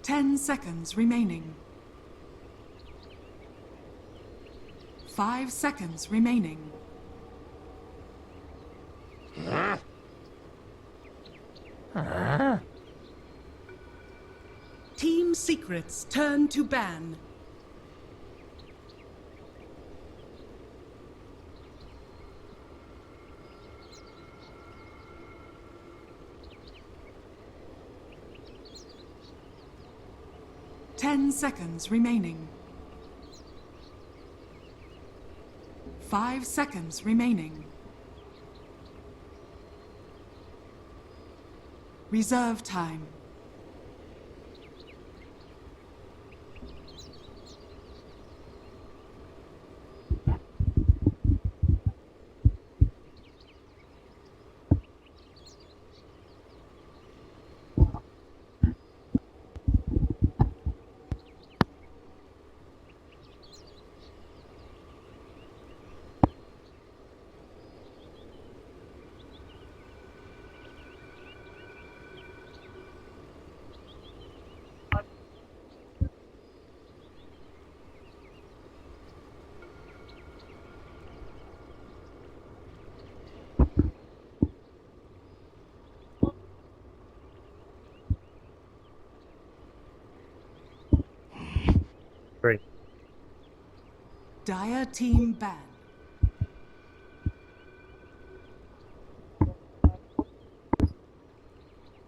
10 seconds remaining. 5 seconds remaining. Team secrets turn to ban. Ten seconds remaining. 5 seconds remaining. Reserve time. Great. Dire team ban.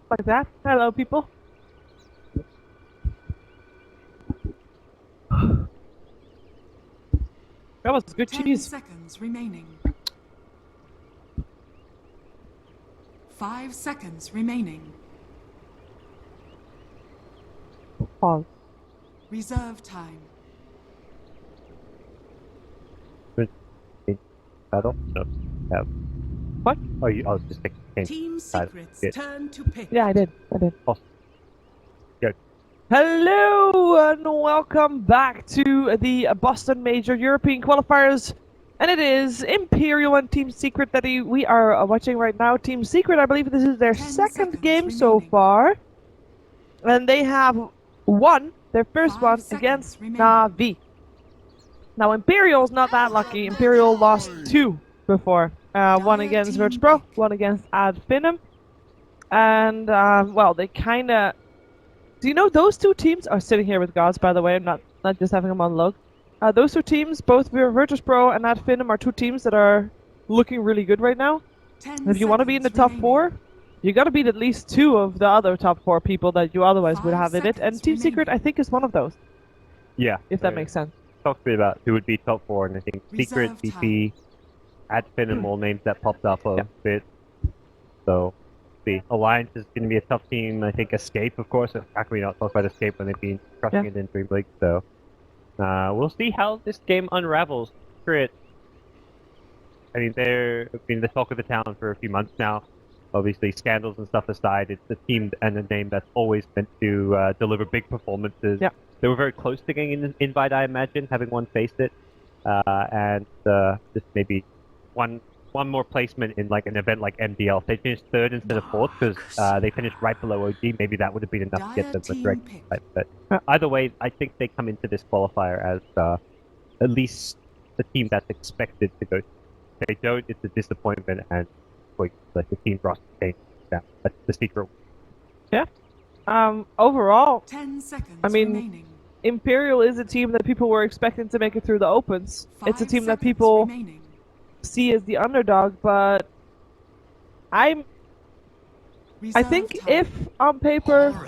Like that. Hello, people. That was good 10 cheese. seconds remaining. 5 seconds remaining. Pause. Reserve time. Battle? No. Have. What? Oh, you. I was just thinking. Team secrets turn to pick. Yeah, I did. Awesome. Good. Hello and welcome back to the Boston Major European Qualifiers. And it is Imperial and Team Secret that we are watching right now. Team Secret, I believe this is their 10 second game seconds so remaining. far. And they have won their first 5 one seconds against remaining. Na'Vi. Now Imperial's not that lucky. Imperial lost 2 before. One against team Virtue, pick. one against Ad Finum. And, well, they kinda... Do you know those two teams are sitting here with gods, by the way? I'm not just having them on log. Those two teams, both Virtus Pro and Ad Finum, are two teams that are looking really good right now. 10 And if you want to be in the top seconds 4, remaining. you got to beat at least 2 of the other top 4 people that you otherwise would 5 have in it. And seconds Team Secret, remaining. I think, is one of those, Yeah. if that makes sense. Talk to me about who would be top 4, and I think Secret, Reserve DP, Adfin, and all names that popped up a bit. So, the Alliance is going to be a tough team. I think Escape, of course. How can we not talk about Escape when they've been crushing it in Dream League? So, we'll see how this game unravels. Secret. I mean, they've been the talk of the town for a few months now. Obviously, scandals and stuff aside, it's a team and a name that's always meant to deliver big performances. Yeah. They were very close to getting an invite, I imagine, having one faced it. And just maybe one more placement in like an event like MDL. If they finished 3rd instead of 4th, because they finished right below OG, maybe that would have been enough to get them the Dire correct team invite. But either way, I think they come into this qualifier as at least the team that's expected to go. If they don't, it's a disappointment, and like the team roster change. Yeah, that's the secret. Yeah. Overall, 10 seconds I mean, remaining. Imperial is a team that people were expecting to make it through the opens. It's a 5 team that seconds people remaining. see as the underdog, but I Reserve think time. if on paper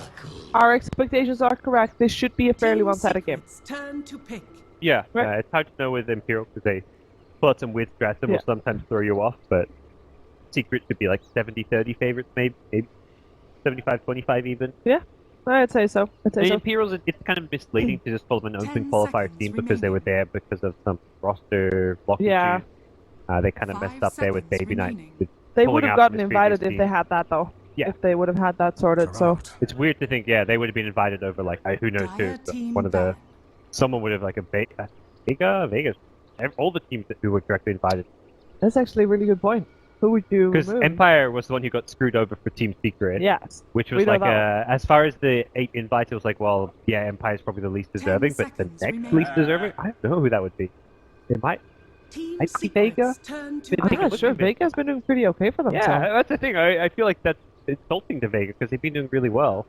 our expectations are correct, this should be a fairly Team one-sided game. secrets turn to pick. Yeah, Right. it's hard to know with Imperial because they put some weird strats that will sometimes throw you off, but Secret could be like 70-30 favorites, maybe 75-25 even. Yeah, I'd say so. Imperials, it's kind of misleading to just call them an open 10 qualifier seconds team because they were remaining. there because of some roster blocking Yeah. issues. They kind of 5 messed up there with seconds Baby Knight. remaining. with They pulling would have out gotten from his previous invited if team. they had that, though. Yeah. If they would have had that sorted, so... It's weird to think, yeah, they would have been invited over, like, who knows who. Dire But team one of the... ban. Someone would have, like, Vegas. All the teams who were directly invited. That's actually a really good point. Who would you Because remove? Empire was the one who got screwed over for Team Secret. Yes. Which We was know like, that as far as the 8 invites, it was like, well, yeah, Empire's probably the least deserving, but the seconds next remaining. least deserving? I don't know who that would be. It might Team be Vega. Secrets turn to I I'm think pick. it not sure. would be Vega's been doing pretty okay for Yeah, themselves. that's the thing. I feel like that's insulting to Vega because they've been doing really well.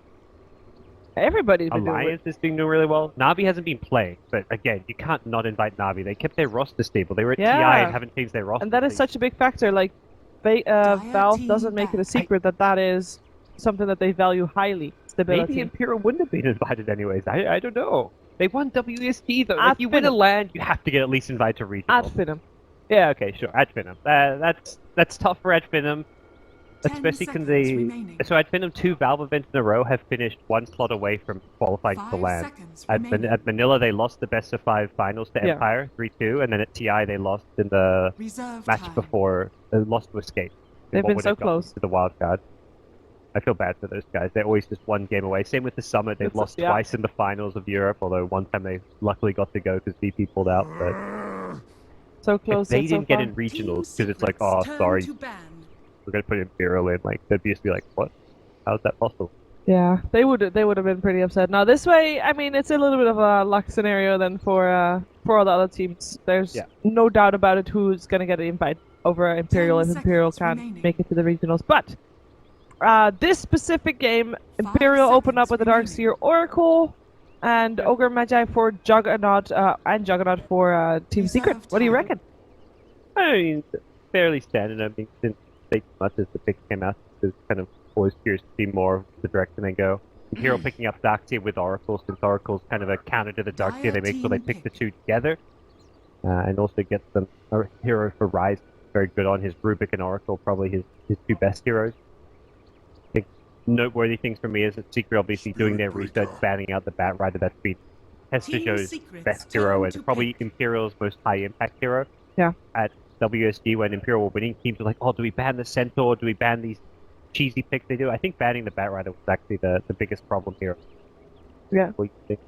Everybody's been doing Alliance is doing really well. Navi hasn't been playing, but again, you can't not invite Navi. They kept their roster stable. They were at TI Yeah. and haven't changed their roster. And that is They- such a big factor. Like, Valve team doesn't make it a back. secret that is something that they value highly. Stability. Maybe Imperial wouldn't have been invited anyways. I don't know. They won WST though. Like, At you win a Finham. land, you have to get at least invited to regional. At Finham. Yeah, okay, sure. Ad Finham. That's tough for Ad Finham, 10 especially because seconds they. remaining. So Ad Finham 2 Valve events in a row have finished one slot away from qualifying for 5 land. seconds At, remaining. at Manila, they lost the best of 5 finals to Yeah. Empire 3-2, and then at TI they lost in the Reserve match time. before. They lost to Escape. They've What been would so have gotten close. to the wild card. I feel bad for those guys. They're always just one game away. Same with the Summit. They've It's- lost yeah. twice in the finals of Europe, although one time they luckily got to go because VP pulled out. But So if close. they yet so didn't get far. in regionals Team because it's like, Secrets oh, turn sorry, to ban. we're gonna put Imperial in. Like they'd just be like, what? How's that possible? Yeah, they would have been pretty upset. Now this way, I mean, it's a little bit of a luck scenario then for all the other teams. There's Yeah. no doubt about it who's gonna get an invite over Imperial 10 if Imperial seconds can't remaining. make it to the regionals. But this specific game, 5 Imperial opened up seconds with the remaining. Darkseer Oracle and Ogre Magi for Juggernaut and Juggernaut for Team Secret. Reserve What do you time. reckon? I mean, fairly standard. I mean, didn't take much as the pick came out. It's kind of always curious to see more of the direction they go. Imperial picking up Darkseer with Oracle, since Oracle's kind of a counter to the Darkseer. They make sure they Team pick the pick. two together, and also get them a hero for Rise. Very good on his Rubik and Oracle, probably his two best heroes. I think noteworthy things for me is that Secret obviously doing their research, banning out the Bat Rider. That's been Team Testojo's Secrets best hero turn and to probably pick. Imperial's most high impact hero. Yeah. At WSG when Imperial were winning, teams were like, oh, do we ban the Centaur? Do we ban these cheesy picks they do? I think banning the Bat Rider was actually the biggest problem here. Yeah. What do you think?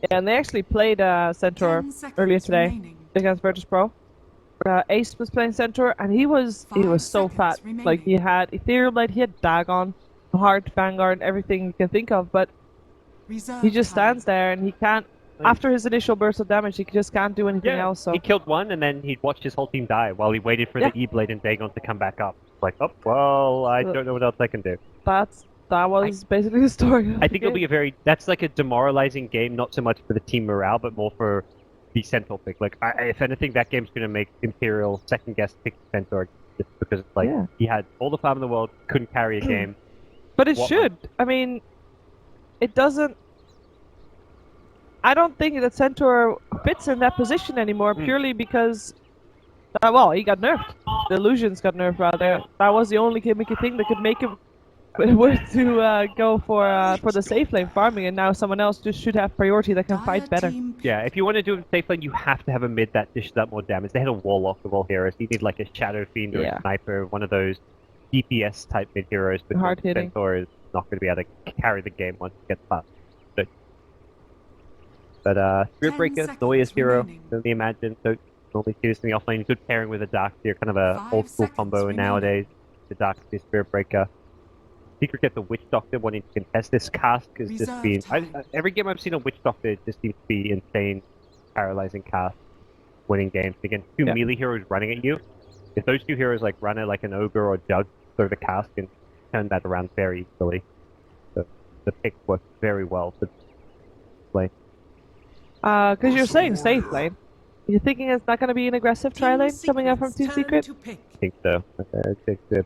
Yeah, and they actually played Centaur 10 seconds earlier today remaining. against Virtus Pro. Ace was playing Centaur, and he was 5 so fat. seconds remaining. Like he had Ethereal Blade, he had Dagon, Heart, Vanguard, everything you can think of. But Reserve he just time. stands there, and he can't. After his initial burst of damage, he just can't do anything else. So He killed one, and then he'd watch his whole team die while he waited for Yeah. the E-Blade and Dagon to come back up. Like, oh, well, I don't know what else I can do. that was basically the story. I think it'll be a that's like a demoralizing game, not so much for the team morale, but more for the Centaur pick. Like, if anything, that game's going to make Imperial second-guess pick Centaur, just because it's like, Yeah. he had all the farm in the world, couldn't carry a game. But it What- should. I mean, it doesn't. I don't think that Centaur fits in that position anymore, purely because, well, he got nerfed. The illusions got nerfed rather. That was the only gimmicky thing that could make him worth to go for the safe lane farming, and now someone else just should have priority that can fight better. Team pick. Yeah, if you want to do it in safe lane, you have to have a mid that dishes out more damage. They had a Warlock of all heroes. You need like a Shadow Fiend or Yeah. a Sniper, one of those DPS type mid heroes. But Hard-hitting. Centaur is not going to be able to carry the game once it gets past. But Spirit 10 Breaker, seconds Noya's hero, remaining. can only imagine. So normally see this in the offlane. Good pairing with a Darkseer, kind of a 5 old school seconds combo remaining. nowadays. The Darkseer, Spirit Breaker. Secret gets the Witch Doctor wanting to contest this cast has just Reserve been time. every game I've seen on Witch Doctor it just seems to be insane, paralyzing cast, winning games against two Yeah. melee heroes running at you. If those two heroes like run it like an ogre or Jug, throw the cast and turn that around very easily. So the pick works very well to play. Because you're saying safe lane. You're thinking it's not going to be an aggressive tri lane coming out from Team Secret? To pick. I think so. I think that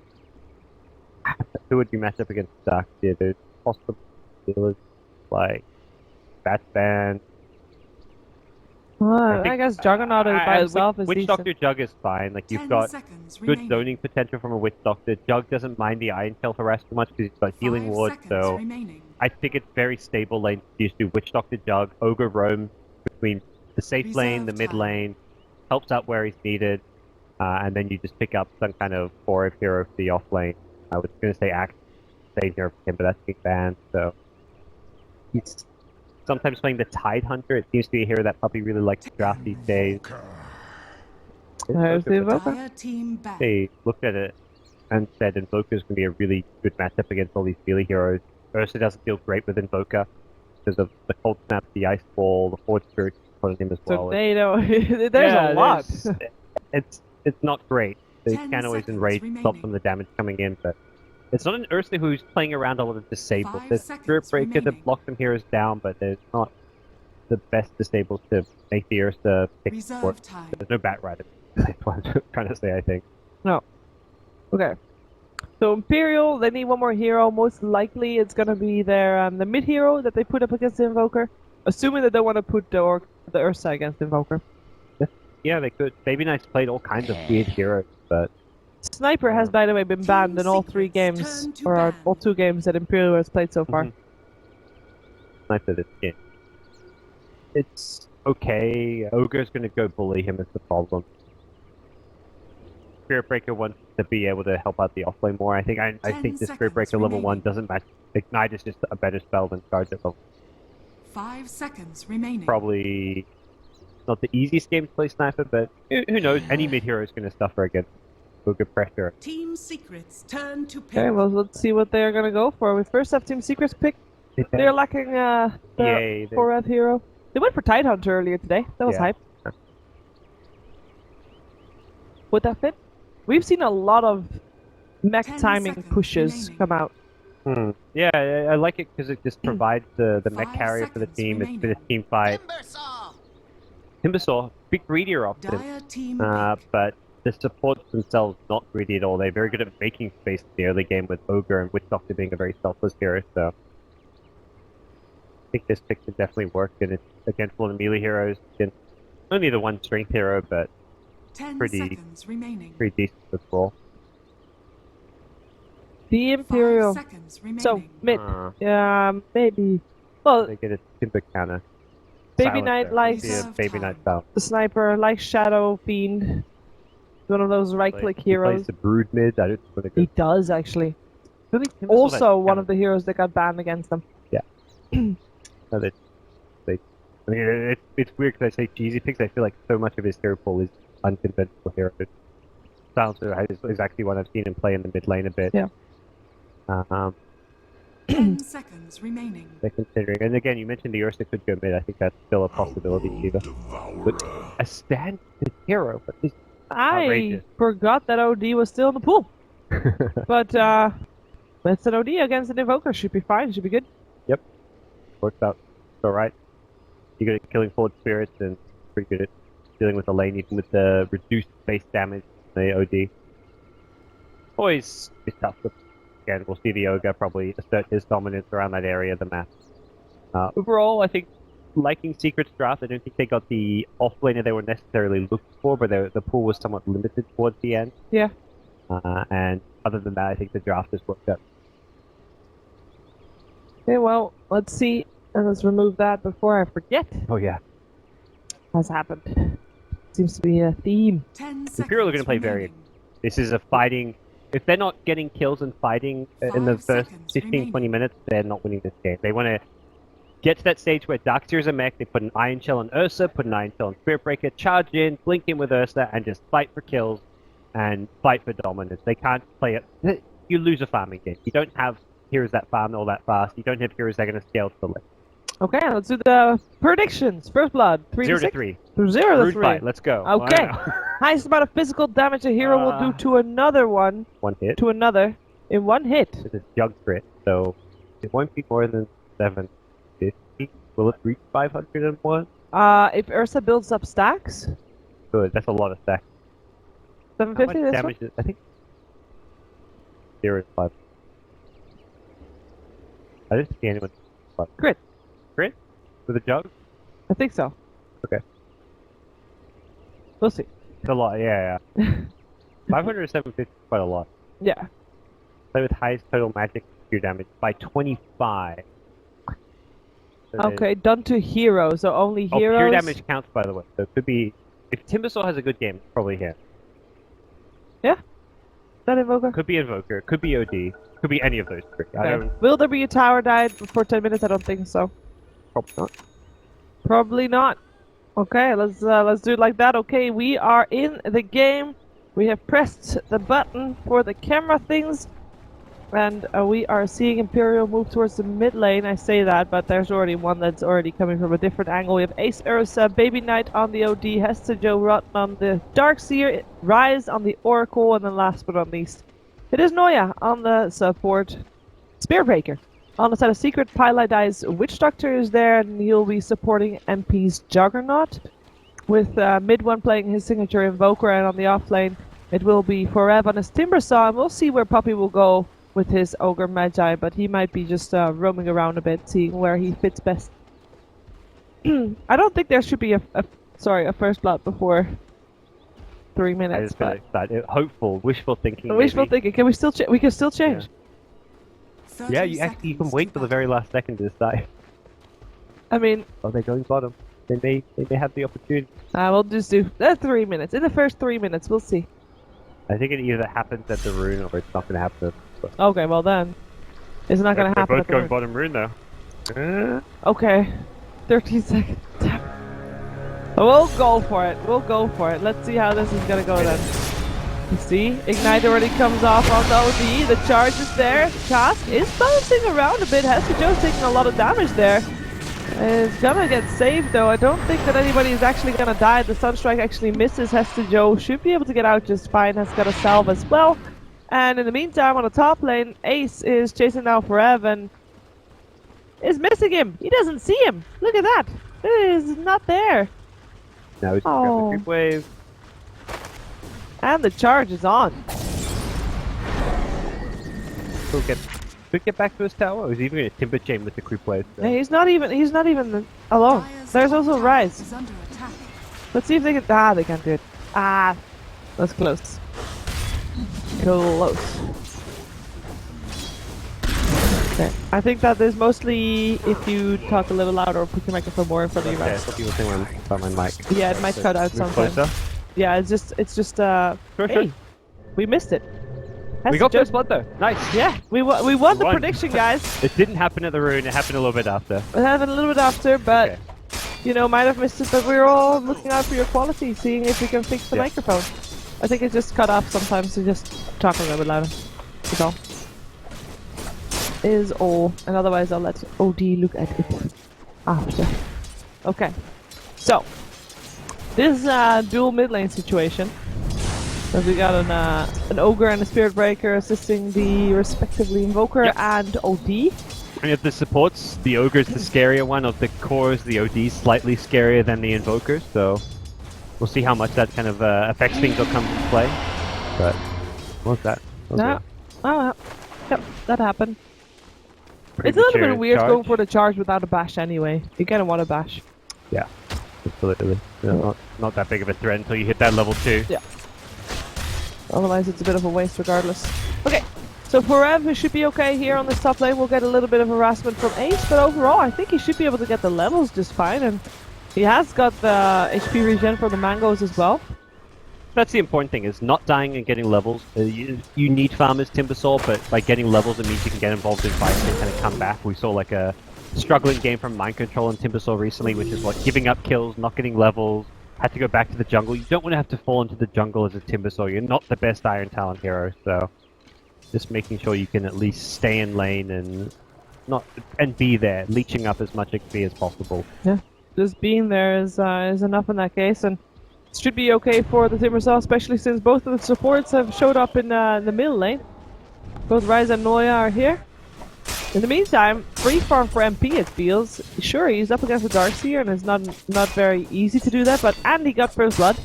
who would you match up against Darkseer? There's possible dealers like Batman. I guess Juggernaut by himself is Witch decent. Doctor Jug is fine. Like you've 10 got seconds good remaining. zoning potential from a Witch Doctor. Jug doesn't mind the Iron Tail harass too much because he's got healing 5 ward. seconds So remaining. I think it's very stable lane. You just do Witch Doctor Jug, Ogre roam between the safe lane, the Reserve mid time. lane, helps out where he's needed, and then you just pick up some kind of 4 hero for the off lane. I was going to say Axe Sage hero for him, but that's being banned. So he's sometimes playing the Tide Hunter. It seems to be a hero that Puppy really likes to draft these days. There's the Invoker. Dire team back. They looked at it. and said Invoker is going to be a really good matchup against all these melee heroes. Ursa doesn't feel great with Invoker because of the Cold Snap, the Ice Ball, the Forward Spirit on him as well. Tornado. There's a lot. It's not great. They 10 can always seconds enrage, stop remaining. some of the damage coming in, but it's not an Ursa who's playing around a lot of disables. 5 There's seconds Spirit Breaker to remaining. block some heroes down, but there's not the best disables to make the Ursa pick support. Reserve time. There's no Bat Rider. That's what I'm trying to say, I think. Okay. So Imperial, they need one more hero. Most likely it's gonna be their the mid hero that they put up against the Invoker. Assuming that they want to put the Ursa against the Invoker. Yeah, they could. Baby Knight's played all kinds of weird heroes, but Sniper has, by the way, been banned in all 3 Secrets games, turn to or ban. all 2 games that Imperial has played so far. Mhm. Sniper this game. It's okay. Ogre's going to go bully him is the problem. Spirit Breaker wants to be able to help out the offlane more. I think the 10 Spirit Breaker seconds level 1 remaining. doesn't match. Ignite is just a better spell than Charge at level. 5 seconds remaining. Probably not the easiest game to play Sniper, but who knows? Any mid hero is going to suffer against Ogre pressure. Team secrets turn to pick. Okay, well, let's see what they're gonna go for. We first have Team Secrets pick. They're lacking the Yay, 4th hero. They went for Tidehunter earlier today. That was Yeah. hype. Would that fit? We've seen a lot of mech 10 timing seconds pushes remaining. come out. Yeah, I like it because it just provides the mech 5 carrier for the seconds team. It's been a remaining. team fight. Timbersaw, big greedier option. Dire team pick. But the supports themselves not greedy at all. They're very good at making space in the early game with Ogre and Witch Doctor being a very selfless hero, so I think this pick could definitely work, and it's against one of the melee heroes. Against only the one strength hero, but 10 pretty- seconds remaining. pretty decent overall. The 5 Imperial. seconds remaining. So, mid. Maybe. Well, They get a Timber counter. Baby Knight likes Yeah, Baby Knight style. the Sniper, likes Shadow Fiend. One of those right-click He plays heroes. the Brood mid. I don't think what He does, actually. I think Timbersaw Also, has one of the heroes that got banned against them. No, I mean, it's weird because I say cheesy picks. I feel like so much of his hero pool is unconventional heroes. Silencer is actually one I've seen him play in the mid lane a bit. Yeah. 10 seconds remaining. They're considering, and again, you mentioned the Ursa could go mid. I think that's still a possibility, Shiva. But a standard hero, but this I outrageous. forgot that OD was still in the pool. But, it's an OD against an Invoker. Should be fine. Should be good. works out alright. You're good at killing forward spirits and pretty good at dealing with the lane, even with the reduced base damage, the OD. Always is tough. But again, we'll see the Ogre probably assert his dominance around that area of the map. Overall, I think liking Secret's draft, I don't think they got the offlaner they were necessarily looking for, but the pool was somewhat limited towards the end. Yeah. And other than that, I think the draft has worked out. Okay, well, let's see. And let's remove that before I forget Oh yeah. what's happened. Seems to be a theme. 10 seconds Imperial are gonna play very- remaining. This is a fighting. If they're not getting kills and fighting in the 5 first seconds 15, 20 remaining. minutes, they're not winning this game. They want to get to that stage where Darkseer's a mech, they put an Iron Shell on Ursa, put an Iron Shell on Spirit Breaker, charge in, blink in with Ursa, and just fight for kills and fight for dominance. They can't play it. You lose a farming game. You don't have heroes that farm all that fast. You don't have heroes that are going to scale to the left. Okay, let's do the predictions. First blood. 3 0 to to 6? 3. 0 to Brood 3. fight, let's go. Okay. Wow. Highest amount of physical damage a hero will do to another one, One hit. to another, in one hit. This is Jug Crit, so it won't be more than 750. Will it reach 501? If Ursa builds up stacks, Good, that's a lot of stacks. How much 750 this one? damage is, I think 0 to 5. I didn't see anyone. Crit. Crit? With a jug? I think so. Okay. We'll see. It's a lot, yeah. 500 to 750 is quite a lot. Yeah. Play with highest total magic spear damage by 25. So there's- Okay, done to heroes, so only Oh, heroes. pure damage counts, by the way. So it could be... If Timbersaw has a good game, it's probably here. That Invoker? Could be Invoker, could be OD, could be any of those three. I Okay. don't... Will there be a tower died before 10 minutes? I don't think so. Probably not. Probably not. Okay, let's do it like that. Okay, we are in the game. We have pressed the button for the camera things, and we are seeing Imperial move towards the mid lane. I say that, but there's already one that's already coming from a different angle. We have Ace Ursa, Baby Knight on the OD, Hester Joe Rotten on the Darkseer, Rise on the Oracle, and then last but not least, it is Noya on the support Spearbreaker. On the side of Secret, Pylai's Witch Doctor is there, and he'll be supporting MP's Juggernaut. With mid one playing his signature Invoker, and on the off lane it will be Forever on his Timbersaw, and we'll see where Puppy will go with his Ogre Magi, but he might be just roaming around a bit, seeing where he fits best. I don't think there should be a first blood before 3 minutes. I just feel like hopeful, wishful thinking. Wishful thinking. Can we still? We can still change. Yeah, you can wait till the very last second to decide. I mean, oh, they're going bottom. They may have the opportunity. We'll just do 3 minutes. In the first 3 minutes, we'll see. I think it either happens at the rune or it's not going to happen. But okay, well then, it's not going to happen. They're both going bottom rune though. Okay, 13 seconds. We'll go for it. We'll go for it. Let's see how this is going to go then. You see, Ignite already comes off on the OD. The charge is there. Task is bouncing around a bit. Hester Joe's taking a lot of damage there. Is gonna get saved though. I don't think that anybody is actually gonna die. The Sunstrike actually misses. Hester Joe should be able to get out just fine. Has got a salve as well. And in the meantime, on the top lane, Ace is chasing down Forever and is missing him. He doesn't see him. Look at that. It is not there. Now he's grabbing the creep wave. And the charge is on. Could get back to his tower, or is he even going to timber chain with the creep wave? So. He's not even alone. There's also Rise. Is under attack. Let's see if they can. They can't do it. That's close. Close. Okay. I think that is mostly if you talk a little louder or put your microphone more in front of you. Okay, what people think about my mic. Yeah, it might cut out sometimes. Yeah, it's just hey, we missed it. We got first blood though. Nice. Yeah, we won the prediction, guys. It didn't happen at the rune. It happened a little bit after. It happened a little bit after, but you know, might have missed it. But we're all looking out for your quality, seeing if we can fix the microphone. I think it just cut off sometimes. So just talk a little bit louder. That's all. Is all, and otherwise I'll let OD look at it after. Okay, so this dual mid lane situation. So we got an Ogre and a Spirit Breaker assisting the respectively Invoker and OD. And if the supports, the Ogre's the scarier one. Of the cores, the OD's slightly scarier than the Invokers. So we'll see how much that kind of affects things that come into play. But what's that? Yep, that happened. It's a little bit weird going for the charge without a bash anyway. You kind of want a bash. Yeah, absolutely. Not that big of a threat until you hit that level 2. Yeah. Otherwise it's a bit of a waste regardless. Okay, so Forever should be okay here on this top lane. We'll get a little bit of harassment from Ace, but overall I think he should be able to get the levels just fine, and he has got the HP regen for the mangoes as well. That's the important thing, is not dying and getting levels. You need farmers Timbersaw, but by getting levels it means you can get involved in fights and kind of come back. We saw like a struggling game from Mind Control and Timbersaw recently, which is what, giving up kills, not getting levels, had to go back to the jungle. You don't want to have to fall into the jungle as a Timbersaw. You're not the best Iron Talon hero, so just making sure you can at least stay in lane and be there, leeching up as much XP as possible. Yeah, just being there is enough in that case, and it should be okay for the Timbersaw, especially since both of the supports have showed up in the middle lane. Both Rise and Noya are here. In the meantime, free farm for MP it feels. Sure, he's up against the Darkseer and it's not very easy to do that, but he got first blood,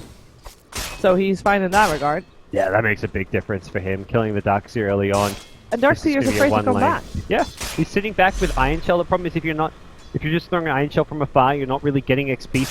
so he's fine in that regard. Yeah, that makes a big difference for him, killing the Darkseer early on. And Darkseer's afraid to come back. Yeah, he's sitting back with Iron Shell. The problem is if you're just throwing an Iron Shell from afar, you're not really getting XP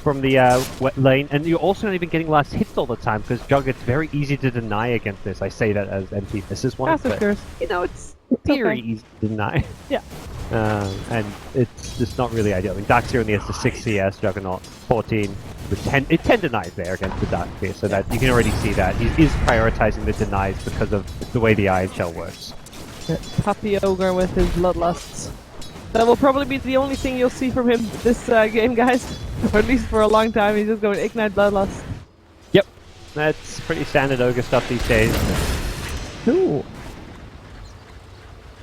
from the wet lane, and you're also not even getting last hits all the time because Juggernaut's very easy to deny against this. I say that as MP misses one, but you know, it's very easy to deny. Yeah. And it's just not really ideal. I mean, Darkseer only has the 6 CS, Juggernaut 14 with 10 denies there against the Darkseer, so that you can already see that he is prioritizing the denies because of the way the Iron Shell works. Puppy Ogre with his bloodlusts. That will probably be the only thing you'll see from him this game, guys. Or at least for a long time. He's just going Ignite Bloodlust. Yep. That's pretty standard ogre stuff these days. Ooh.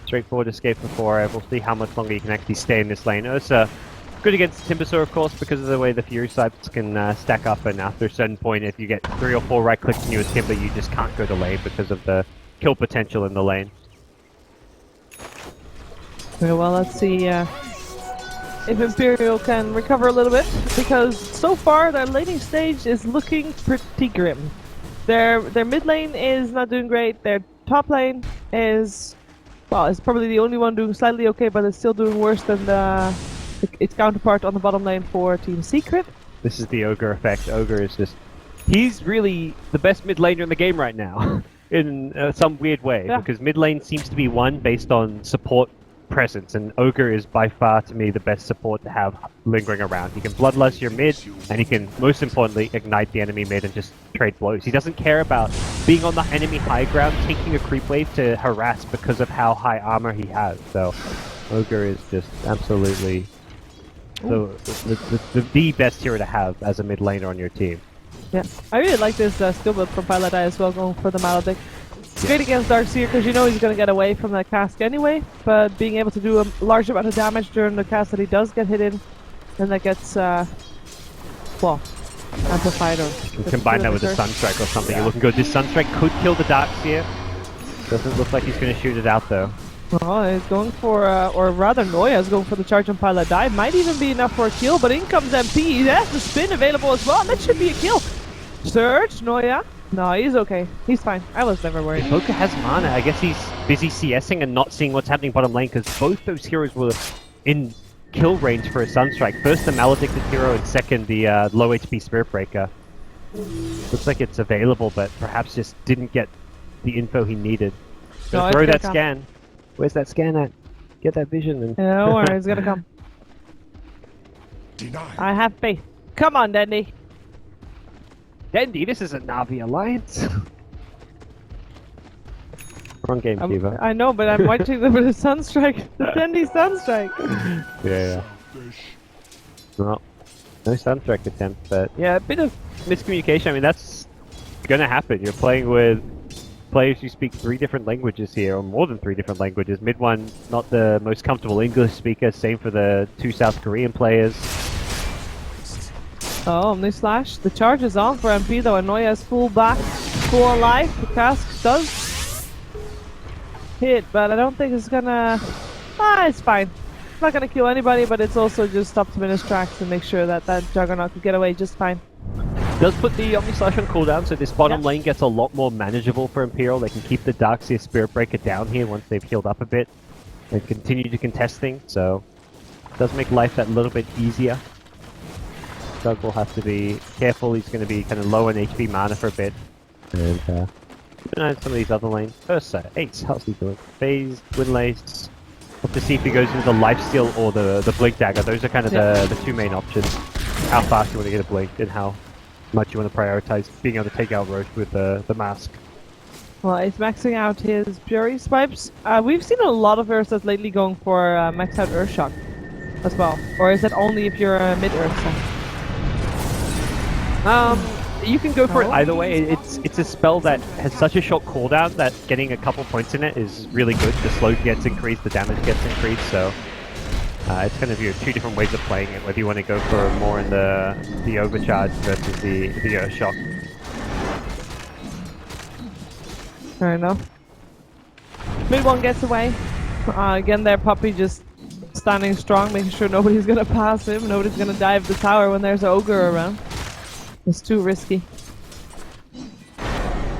Straightforward escape for 4. We'll see how much longer you can actually stay in this lane. It's good against Timbersaw, of course, because of the way the Fury Swipes can stack up, and after a certain point, if you get 3 or 4 right clicks and you're a Timber, you just can't go to lane because of the kill potential in the lane. Very well, let's see if Imperial can recover a little bit, because so far their laning stage is looking pretty grim. Their mid lane is not doing great, their top lane is, well, it's probably the only one doing slightly okay, but it's still doing worse than its counterpart on the bottom lane for Team Secret. This is the Ogre effect. Ogre is just... He's really the best mid laner in the game right now, in some weird way, because mid lane seems to be won based on support presence, and Ogre is by far, to me, the best support to have lingering around. He can bloodlust your mid, and he can, most importantly, ignite the enemy mid and just trade blows. He doesn't care about being on the enemy high ground, taking a creep wave to harass because of how high armor he has. So, Ogre is just absolutely the best hero to have as a mid laner on your team. Yeah, I really like this skill build from Pilot Eye as well, going for the Maledict. It's great against Darkseer because you know he's going to get away from that cask anyway, but being able to do a large amount of damage during the cast that he does get hit in, then that gets, well, amplified or... You can combine that with a Sunstrike or something. You're looking good. This Sunstrike could kill the Darkseer. Doesn't look like he's going to shoot it out though. Oh, he's going for, or rather Noya is going for the charge on Pilot Dive. Might even be enough for a kill, but in comes MP. He has the spin available as well. That should be a kill. Surge, Noya. No, he's okay. He's fine. I was never worried. Invoker has mana. I guess he's busy CSing and not seeing what's happening bottom lane, because both those heroes were in kill range for a Sunstrike. First the Maledicted hero, and second the low HP Spirit Breaker. Looks like it's available, but perhaps just didn't get the info he needed. No, throw that scan. Where's that scan at? Get that vision and... Yeah, don't worry, it's gonna come. Denied. I have faith. Come on, Dendy. Dendy, this is a Na'Vi alliance. Wrong game, Kiva. I know, but I'm watching them with a Sunstrike. The Dendy Sunstrike. Yeah. Well, no Sunstrike attempt, but yeah, a bit of miscommunication. I mean, that's gonna happen. You're playing with players who speak 3 different languages here, or more than 3 different languages. Mid one, not the most comfortable English speaker. Same for the 2 South Korean players. Oh, Omni Slash. The charge is on for MP though, and Noya is full back, full alive. The cask does hit, but I don't think it's gonna... it's fine. It's not gonna kill anybody, but it's also just stops him in his tracks and make sure that that Juggernaut can get away just fine. Does put the Omni Slash on cooldown, so this bottom lane gets a lot more manageable for Imperial. They can keep the Darkseer Spirit Breaker down here once they've healed up a bit, and continue to contest things, so it does make life that little bit easier. Doug will have to be careful. He's going to be kind of low on HP mana for a bit. And keep an eye on some of these other lanes. First Ace, how's he doing? Phase, Windlace. Hope to see if he goes into the Lifesteal or the Blink Dagger. Those are kind of the 2 main options. How fast you want to get a Blink and how much you want to prioritize being able to take out Roche with the mask. Well, he's maxing out his Fury Swipes. We've seen a lot of Ursas lately going for max out Earthshock as well. Or is it only if you're a mid-Ursa? You can go for it either way. It's a spell that has such a short cooldown that getting a couple points in it is really good. The slow gets increased, the damage gets increased, so it's kind of your 2 different ways of playing it, whether you want to go for more in the overcharge versus the shock. Fair enough. Mid one gets away. Again, there Puppy just standing strong, making sure nobody's gonna pass him, nobody's gonna dive the tower when there's an ogre around. It's too risky.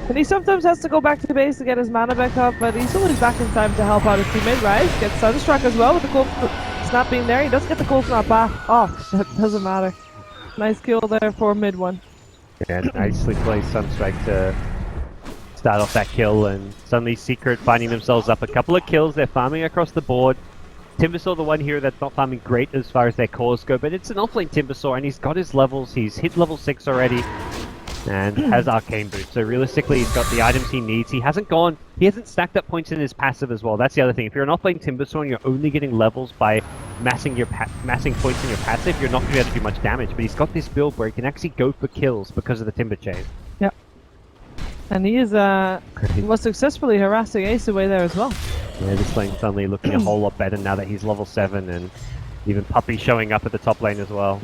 And he sometimes has to go back to the base to get his mana back up, but he's always back in time to help out his teammate. Rise gets Sunstruck as well with the cold snap being there. He does get the cold snap back. Oh, that doesn't matter. Nice kill there for mid one. Yeah, nicely played Sunstrike to start off that kill, and suddenly Secret finding themselves up a couple of kills. They're farming across the board. Timbersaw, the one here that's not farming great as far as their cores go, but it's an offlane Timbersaw, and he's got his levels. He's hit level 6 already, and has Arcane Boots. So realistically, he's got the items he needs. He hasn't stacked up points in his passive as well. That's the other thing. If you're an offlane Timbersaw and you're only getting levels by massing points in your passive, you're not going to be able to do much damage. But he's got this build where he can actually go for kills because of the Timber Chain. Yeah. And he is was successfully harassing Ace away there as well. Yeah, this lane's suddenly looking a whole lot better now that he's level 7, and even Puppy showing up at the top lane as well.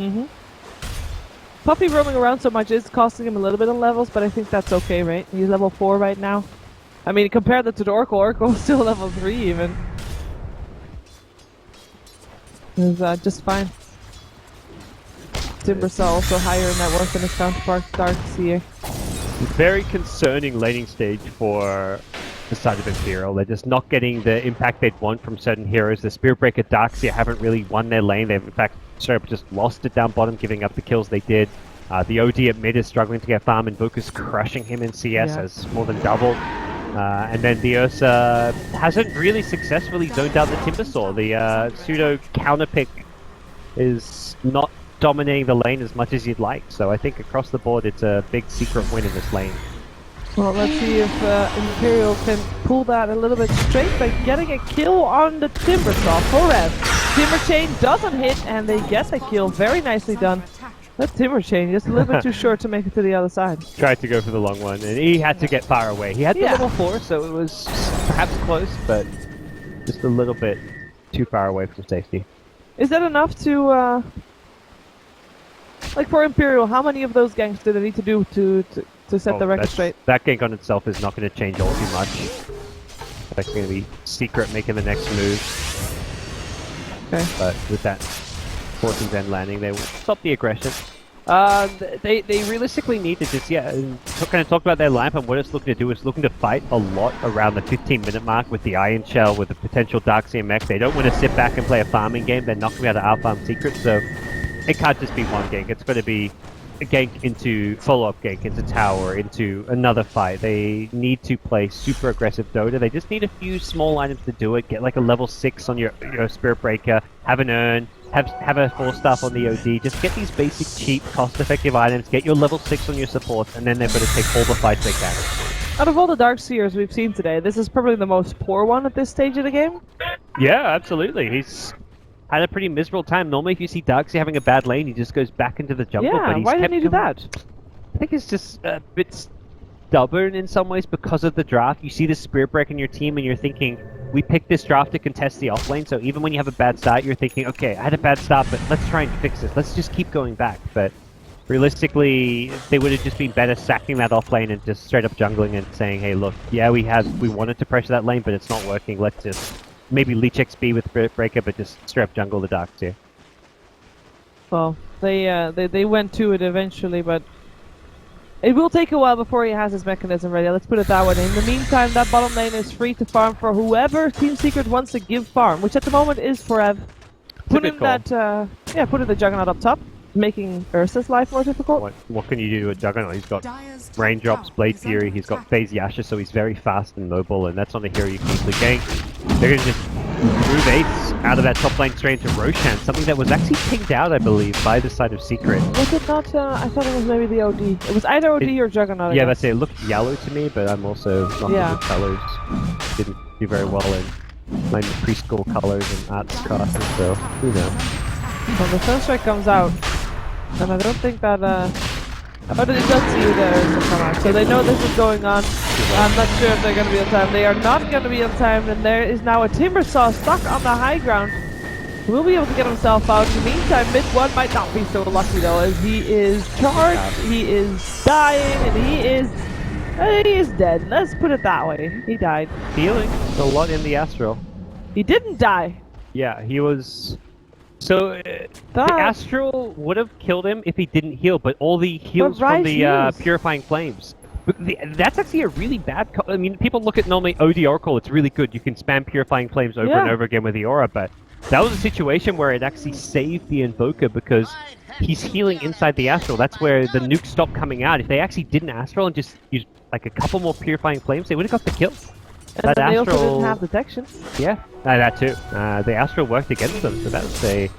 Puppy roaming around so much is costing him a little bit of levels, but I think that's okay, right? He's level 4 right now. I mean, compare that to the Oracle. Oracle is still level 3 even. He's just fine. Timbersaw also higher in net worth than his counterpart, Darkseer. Very concerning laning stage for the side of Imperial. They're just not getting the impact they'd want from certain heroes. The Spiritbreaker Darkseer haven't really won their lane. They've in fact straight up just lost it down bottom, giving up the kills they did. The OD at mid is struggling to get farm, Invoker's crushing him in CS, has more than doubled. And then the Ursa hasn't really successfully zoned out the Timbersaw. The pseudo counterpick is not dominating the lane as much as you'd like. So I think across the board it's a big secret win in this lane. Well, let's see if Imperial can pull that a little bit straight by getting a kill on the Timbersaw for Rev. Timber Chain doesn't hit and they get the kill. Very nicely done. That Timber Chain just a little bit too short to make it to the other side. Tried to go for the long one and he had to get far away. He had the level 4, so it was perhaps close, but just a little bit too far away from safety. Is that enough to like for Imperial, how many of those ganks do they need to do to set the record straight? That gank on itself is not going to change all too much. That's going to be Secret making the next move. Okay. But with that Fortune's End landing, they will stop the aggression. They realistically need to just, kind of talk about their lineup, and what it's looking to do is looking to fight a lot around the 15-minute mark with the Iron Shell, with the potential Darkseer mech. They don't want to sit back and play a farming game. They're not going to be able to out-farm Secret, so it can't just be one gank. It's going to be a gank into follow-up gank, into tower, into another fight. They need to play super aggressive Dota. They just need a few small items to do it. Get like a level 6 on your Spirit Breaker, have an urn, have a 4-staff on the OD. Just get these basic, cheap, cost-effective items, get your level 6 on your supports, and then they're going to take all the fights they can. Out of all the Darkseers we've seen today, this is probably the most poor one at this stage of the game? Yeah, absolutely. He's had a pretty miserable time. Normally if you see Darkseer having a bad lane, he just goes back into the jungle. Yeah, but he's why didn't he do that? I think he's just a bit stubborn in some ways because of the draft. You see the Spirit Break in your team and you're thinking, we picked this draft to contest the offlane, so even when you have a bad start, you're thinking, okay, I had a bad start, but let's try and fix this. Let's just keep going back. But realistically, they would have just been better sacking that offlane and just straight up jungling and saying, hey, look, yeah, we wanted to pressure that lane, but it's not working. Let's just maybe leech XP with Spirit Breaker, but just straight up jungle the Darkseer. Well, they went to it eventually, but it will take a while before he has his mechanism ready. Let's put it that way. In the meantime, that bottom lane is free to farm for whoever Team Secret wants to give farm, which at the moment is Forev. Putting that, putting the Juggernaut up top, making Ursa's life more difficult. What can you do with Juggernaut? He's got Raindrops, Blade Fury, he's got Phase Yasha, so he's very fast and mobile, and that's not a hero you can easily gank. They're going to just move Ace out of that top lane straight into Roshan, something that was actually pinged out, I believe, by the side of Secret. Was it not? I thought it was maybe the OD. It was either OD or Juggernaut. Yeah, that's it. It looked yellow to me, but I'm also not good with colors. Didn't do very well in my preschool colors and arts classes, so who knows. Well, the first strike comes out, and I don't think that oh, it does see you there to come out. So they know this is going on. I'm not sure if they're going to be on time. They are not going to be on time, and there is now a Timbersaw stuck on the high ground. Will be able to get himself out. In the meantime, mid one might not be so lucky though, as he is charged, he is dying, and he is dead. Let's put it that way. He died. Healing a lot in the Astral. He didn't die. Yeah, he was. So the Astral would have killed him if he didn't heal, but all the heals from the Purifying Flames. That's actually a really bad. I mean, people look at normally OD Oracle. It's really good. You can spam Purifying Flames over and over again with the aura, but that was a situation where it actually saved the Invoker because he's healing inside the Astral. That's where the nuke stopped coming out. If they actually didn't Astral and just used like a couple more Purifying Flames, they would have got the kill. And they also didn't have detection. Yeah, that too. The Astral worked against them, so that was a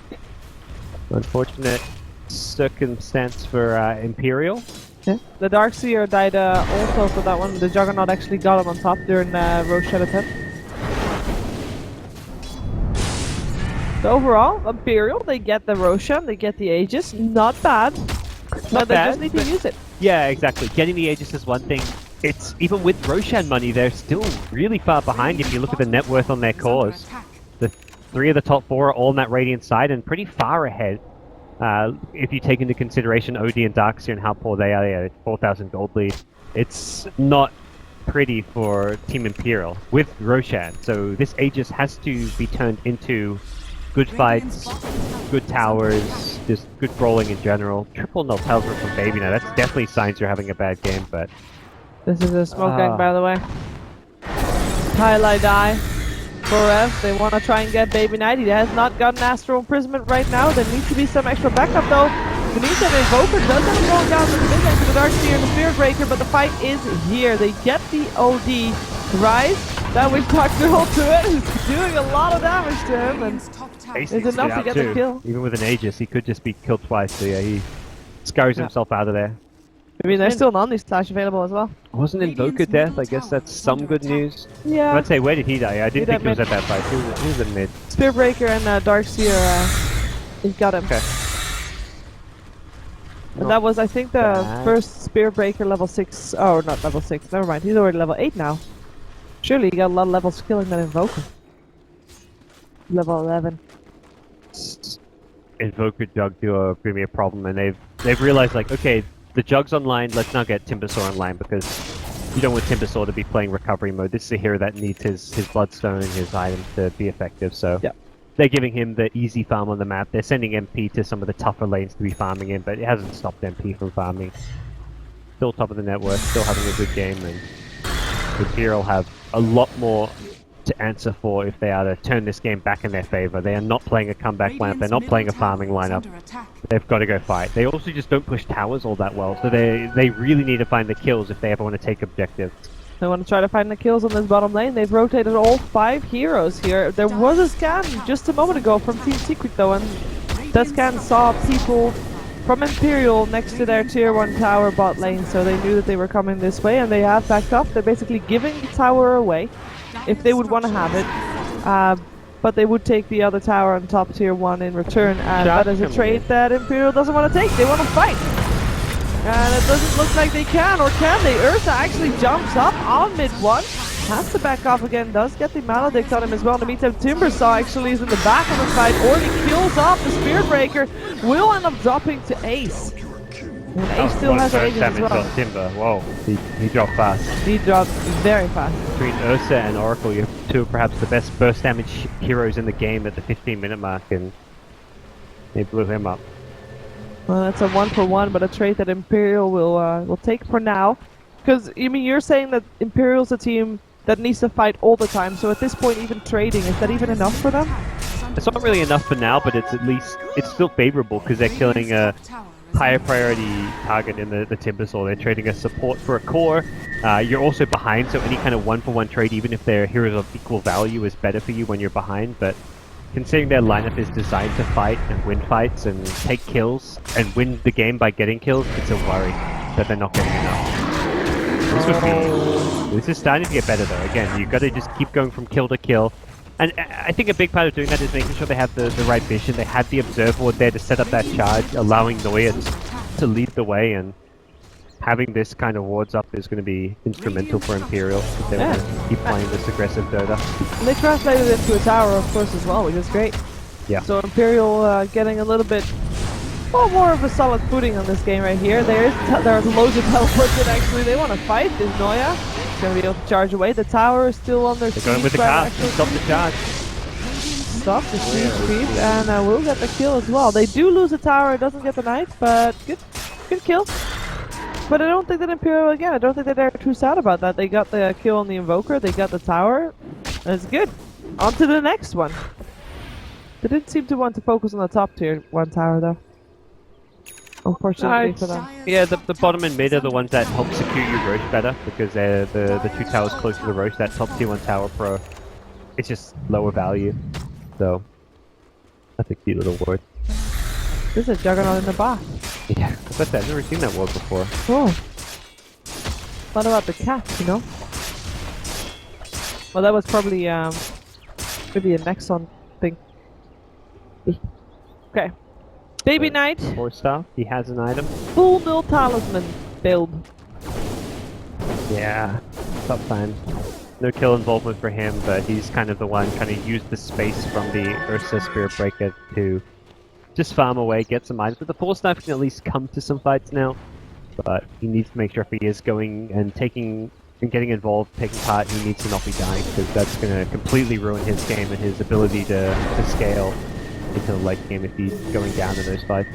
unfortunate circumstance for Imperial. Yeah. The Darkseer died also for that one. The Juggernaut actually got him on top during Roshan attempt. So overall, Imperial, they get the Roshan, they get the Aegis. Not bad. But they just need to use it. Yeah, exactly. Getting the Aegis is one thing. it's even with Roshan money, they're still really far behind if you look at the net worth on their cores. The 3 of the top 4 are all on that Radiant side and pretty far ahead. If you take into consideration OD and Darkseer and how poor they are, yeah, 4,000 gold lead. It's not pretty for Team Imperial with Roshan. So this Aegis has to be turned into good fights, good towers, just good brawling in general. Triple null Talisman from Baby now. That's definitely signs you're having a bad game, but... This is a smoke gang, by the way. Highlight die. For Rev, they want to try and get Baby Knight. He has not gotten Astral Imprisonment right now. There needs to be some extra backup though. The needs an Invoker does have him going down to the mid lane to the Darkseer and the Spirit Breaker, but the fight is here. They get the OD. Rise, that Witch Doctor ult to it. He's doing a lot of damage to him, and Ace it's enough to get the kill. Even with an Aegis, he could just be killed twice, so yeah, he scurries himself out of there. I mean, there's still an Omni Slash available as well. Wasn't Invoker death? I guess that's some good news. Yeah. I'd say, where did he die? I didn't think he was mid. at that fight. He was at mid. Spirit Breaker and Darkseer, he's got him. Okay. And that was, I think, the first Spirit Breaker level 6. Oh, not level 6. Never mind. He's already level 8 now. Surely he got a lot of levels killing that Invoker. Level 11. Invoker Jug duo are going to be a problem, and they've realized, like, okay, the Jug's online, let's not get Timbersaw online, because you don't want Timbersaw to be playing recovery mode. This is a hero that needs his Bloodstone and his items to be effective, so they're giving him the easy farm on the map. They're sending MP to some of the tougher lanes to be farming in, but it hasn't stopped MP from farming. Still top of the network, still having a good game, and Imperial have a lot more to answer for if they are to turn this game back in their favor. They are not playing a comeback lineup, they're not playing a farming lineup. They've got to go fight. They also just don't push towers all that well, so they really need to find the kills if they ever want to take objectives. They want to try to find the kills on this bottom lane. They've rotated all 5 heroes here. There was a scan just a moment ago from Team Secret though, and that scan saw people from Imperial next to their tier 1 tower bot lane, so they knew that they were coming this way, and they have backed up. They're basically giving the tower away if they would want to have it, but they would take the other tower on top tier 1 in return, and that is a trade that Imperial doesn't want to take. They want to fight, and it doesn't look like they can, or can they? Ursa actually jumps up on mid 1, has to back off again, does get the Maledict on him as well. In the meantime, Timbersaw actually is in the back of the fight, already kills off the Spirit Breaker, will end up dropping to Ace. And Ace still has Aegis as well. On Timber. Whoa, he dropped fast. He dropped very fast. Between Ursa and Oracle, you have 2 of perhaps the best burst damage heroes in the game at the 15-minute mark, and they blew him up. Well, that's a 1-for-1, but a trade that Imperial will take for now. Because, I mean, you're saying that Imperial's a team that needs to fight all the time, so at this point even trading, is that even enough for them? It's not really enough for now, but it's at least, it's still favorable because they're killing a higher priority target in the Timbersaw. They're trading a support for a core. You're also behind, so any kind of 1-for-1 trade, even if they're heroes of equal value, is better for you when you're behind, but considering their lineup is designed to fight and win fights and take kills and win the game by getting kills, it's a worry that they're not getting enough. This is starting to get better though. Again, you've got to just keep going from kill to kill. And I think a big part of doing that is making sure they have the right vision. They had the Observer Ward there to set up that charge, allowing Noya to lead the way, and having this kind of wards up is going to be instrumental for Imperial if they want to keep playing this aggressive Dota. And they translated it into a tower, of course, as well, which is great. Yeah. So Imperial getting a little bit more of a solid footing on this game right here. There's loads of teleports in actually. They want to fight this Noya. He's going to be able to charge away. The tower is still on their They're going with the cast. Stop the charge. Stop the siege creep, and will get the kill as well. They do lose the tower, it doesn't get the knight, but good kill. But I don't think that Imperial, again, I don't think that they're too sad about that. They got the kill on the Invoker, they got the tower, and it's good. On to the next one. They didn't seem to want to focus on the top tier 1 tower though. Unfortunately for them. Yeah, the bottom and mid are the ones that help secure your Roche better, because they're the 2 towers close to the Roche. That top tier 1 tower pro, it's just lower value. So, that's a cute little ward. There's a Juggernaut in the back. Yeah, I've never seen that ward before. Oh. What about the cat, you know? Well, that was probably maybe a Nexon thing. Okay. Baby Knight. 4-star, he has an item. Full null talisman build. Yeah, tough time. No kill involvement for him, but he's kind of the one trying to use the space from the Ursa Spirit Breaker to just farm away, get some items. But the Force Knife can at least come to some fights now. But he needs to make sure if he is going and taking and getting involved, taking part, he needs to not be dying, because that's going to completely ruin his game and his ability to scale into the late game if he's going down in those fights.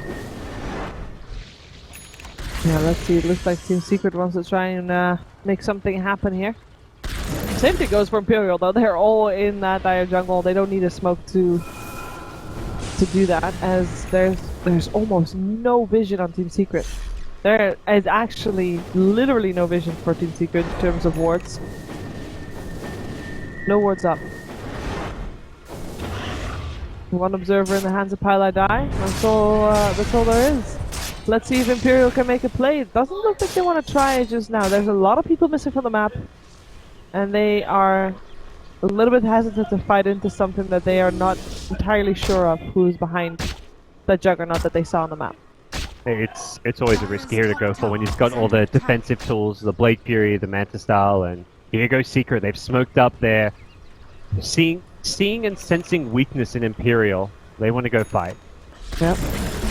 Yeah, let's see. It looks like Team Secret wants to try and make something happen here. Same thing goes for Imperial, though. They're all in that dire jungle. They don't need a smoke to do that, as there's almost no vision on Team Secret. There is actually literally no vision for Team Secret in terms of wards. No wards up. One observer in the hands of Pile Die. That's all there is. Let's see if Imperial can make a play. It doesn't look like they want to try it just now. There's a lot of people missing from the map, and they are a little bit hesitant to fight into something that they are not entirely sure of who's behind that Juggernaut that they saw on the map. It's always a risk here to go for when you've got all the defensive tools, the Blade Fury, the Manta Style, and here goes Secret. They've smoked up there. Seeing and sensing weakness in Imperial, they want to go fight. Yep.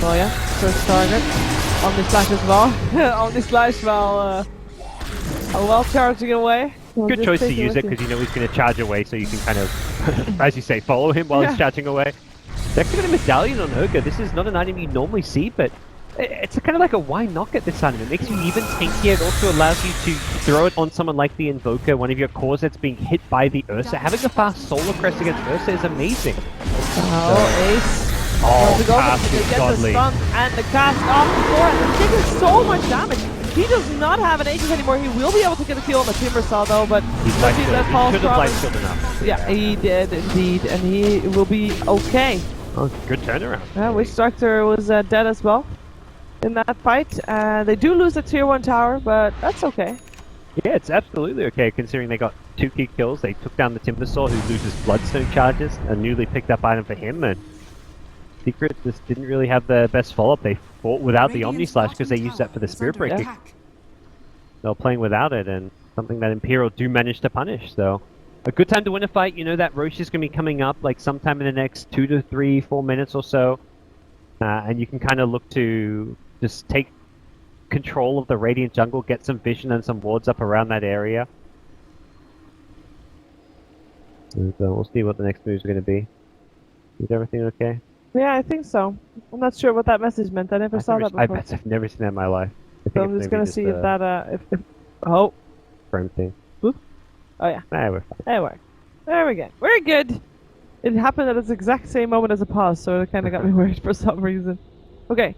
Oh yeah, first target. Omni Slash as well. Omni Slash while charging away. Good choice to use it, because you know he's going to charge away, so you can kind of, as you say, follow him while he's charging away. They're going to Medallion on Ogre. This is not an item you normally see, but it's kind of like a why knock at this item. It makes you even tankier. It also allows you to throw it on someone like the Invoker, one of your cores that's being hit by the Ursa. Having a fast Solar Crest against Ursa is amazing. Oh, Ace. Oh, cast is get godly. the stun and the cast off before, and he's taking so much damage. He does not have an Aegis anymore. He will be able to get a kill on the Timbersaw though, but He's let's see that falls should have life killed enough. Yeah, he did indeed, and he will be okay. Oh, good turnaround. Yeah, Witch Doctor was dead as well in that fight. They do lose the tier 1 tower, but that's okay. Yeah, it's absolutely okay, considering they got 2 key kills. They took down the Timbersaw, who loses Bloodstone charges, a newly picked up item for him, and Secret just didn't really have the best follow-up. They fought without the Omni Slash because they used that for the Spirit Breaking. They were playing without it, and something that Imperial do manage to punish, so a good time to win a fight. You know that Roche is going to be coming up like sometime in the next 2 to 3, 4 minutes or so, and you can kind of look to just take control of the Radiant jungle, get some vision and some wards up around that area. And we'll see what the next moves are going to be. Is everything okay? Yeah, I think so. I'm not sure what that message meant. I never saw that before. I've never seen that in my life. So I'm just gonna see if that if oh, frame thing. Oop. Oh yeah. Nah, we're fine. There we go. There we go. We're good. It happened at the exact same moment as a pause, so it kind of got me worried for some reason. Okay,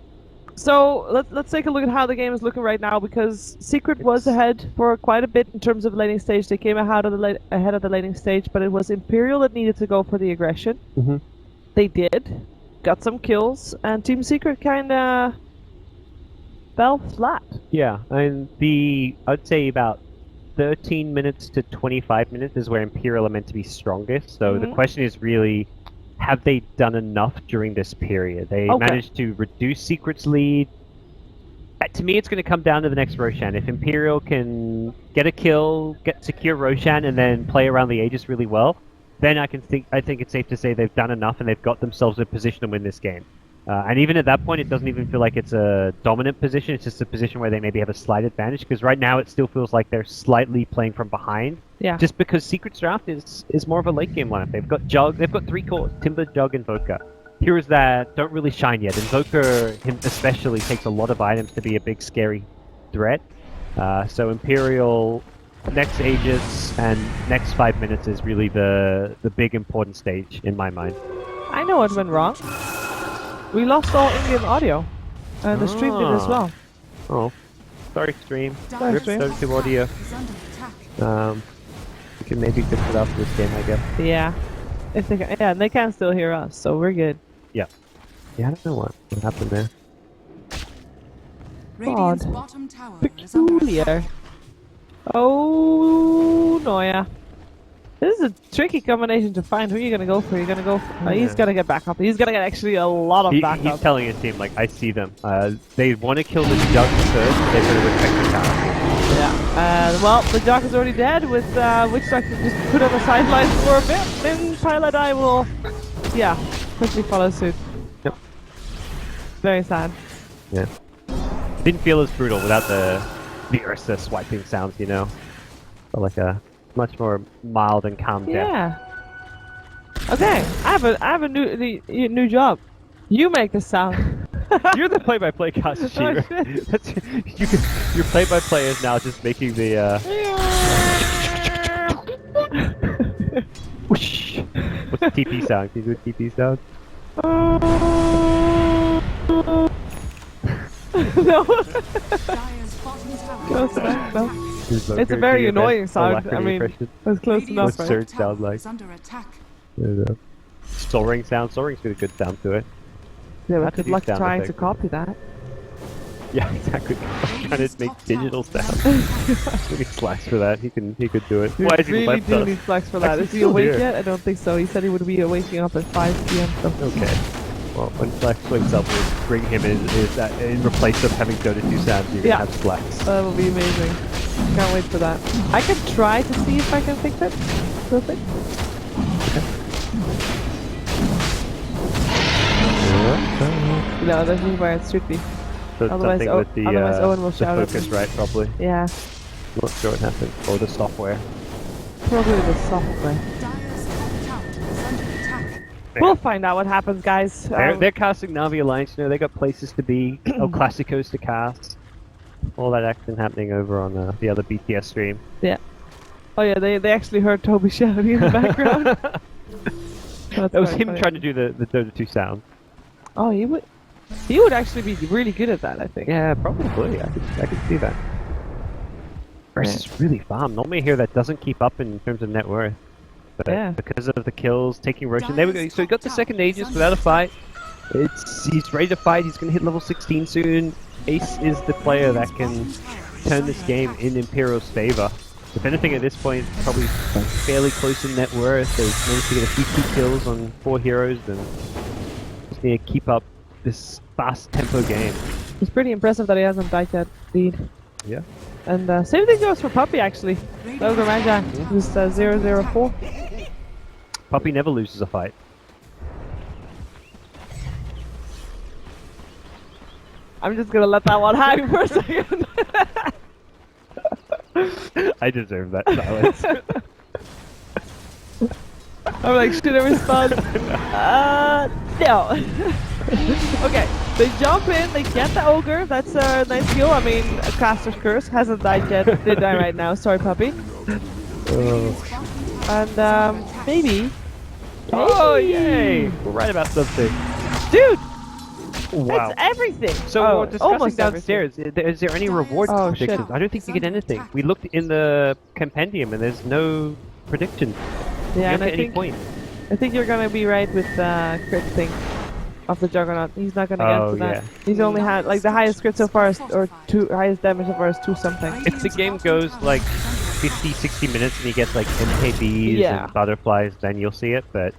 so let's take a look at how the game is looking right now, because Secret was ahead for quite a bit in terms of laning stage. They came ahead of the laning stage, but it was Imperial that needed to go for the aggression. Mm-hmm. They did, got some kills, and Team Secret kind of fell flat. Yeah, and I'd say about 13 minutes to 25 minutes is where Imperial are meant to be strongest. So the question is really, have they done enough during this period? They managed to reduce Secret's lead. To me, it's going to come down to the next Roshan. If Imperial can get a kill, secure Roshan, and then play around the Aegis really well, then I think it's safe to say they've done enough and they've got themselves in a position to win this game. And even at that point, it doesn't even feel like it's a dominant position. It's just a position where they maybe have a slight advantage, because right now it still feels like they're slightly playing from behind. Yeah. Just because Secret's draft is more of a late game lineup. They've got Jug, they've got 3 cores: Timber, Jug, Invoker. Heroes that don't really shine yet. Invoker, him especially, takes a lot of items to be a big scary threat. So Imperial, next Aegis and next 5 minutes is really the big important stage in my mind. I know what went wrong. We lost all in-game audio, and the stream did as well. Oh, sorry, stream. Sorry, stream. Sorry to audio. We can maybe fix it after this game, I guess. Yeah, if they can, and they can still hear us, so we're good. Yeah. Yeah, I don't know what happened there. Radiant's bottom tower is Peculiar. Oh, no, yeah. This is a tricky combination to find. Who are you going to go for? You're going to go for... he's going to get back up. He's going to get actually a lot of backup. He's telling his team, like, I see them. They want to kill the Jug first, they're going to respect the tower. Yeah. Well, the Jock is already dead with Witch Doctor just put on the sidelines for a bit. Then Pilot Eye will, yeah, quickly follow suit. Yep. Very sad. Yeah. Didn't feel as brutal without the Ursa swiping sounds, you know? Felt like a much more mild and calm death. Yeah. Okay, I have a new job. You make the sound. You're the play-by-play caster, Oh, your play-by-play is now just making the whoosh. What's the TP sound? Can you do a TP sound? No. Dire's bottom tower Close is enough, under no. attack. It's a very annoying sound. I mean, that's close Radiant's enough, What's right? Surge top sound tower like? is under attack. Soul ring sound. Soul ring's got a good sound to it. Yeah, Have but to good do luck sound trying to effects. copy that. Yeah, exactly. I'm trying to make digital sound. sound. We need Slacks for that. He could do it. We Why is he really left do us? need Flex for that. Actually, Is he still awake here. yet? I don't think so. He said he would be waking up at 5 p.m. So. Okay. Well, when Flex wakes up, we'll bring him in replace of having Dota 2 sounds. You're Yeah. gonna have Flex. That will be amazing. Can't wait for that. I can try to see if I can fix it. Real quick. No, that's just where it should be. So it's Otherwise, something with the, otherwise Owen will the shout at focus, me. right? Probably. Yeah, Not sure what happened. Or the software. probably the software. Dire's top tower is under attack. We'll find out what happens, guys. They're casting Navi Alliance, you know, they got places to be, El Clasicos to cast. All that action happening over on the other BTS stream. Yeah. Oh yeah, they actually heard Toby shouting in the background. That was him trying to do the Dota 2 sound. Oh, he would actually be really good at that, I think. Yeah, probably. I could see that. Versus really farm. Normally here that doesn't keep up in terms of net worth. But Yeah. because of the kills, taking Roshan. There we go. So he got the second Aegis without a fight. He's ready to fight. He's going to hit level 16 soon. Ace is the player that can turn this game in Imperial's favor. If anything at this point, probably fairly close in net worth. They've managed to get a few key kills on 4 heroes, and just need to keep up this fast tempo game. It's pretty impressive that he hasn't died yet, indeed. Yeah. And same thing goes for Puppy, actually. Ogre Magi, who's 004. Puppy never loses a fight. I'm just gonna let that one hang for a second. I deserve that silence. I'm like, should I respond? No. Okay, they jump in, they get the Ogre, that's a nice kill. I mean, a Caster's Curse hasn't died yet, did die right now, sorry Puppy. And maybe... Oh, yay! We're right about something. Dude! Wow. That's everything! So Oh, we're discussing almost downstairs. Is there any reward Oh, predictions? shit. I don't think you get anything. We looked in the compendium and there's no prediction. Yeah, and at I any think, point. I think you're gonna be right with the crit thing of the Juggernaut. He's not gonna get to that. yeah. He's only had, like, the highest crit so far is, or highest damage so far is 2 something. If the game goes like 50, 60 minutes and he gets like MKBs Yeah. and butterflies, then you'll see it. But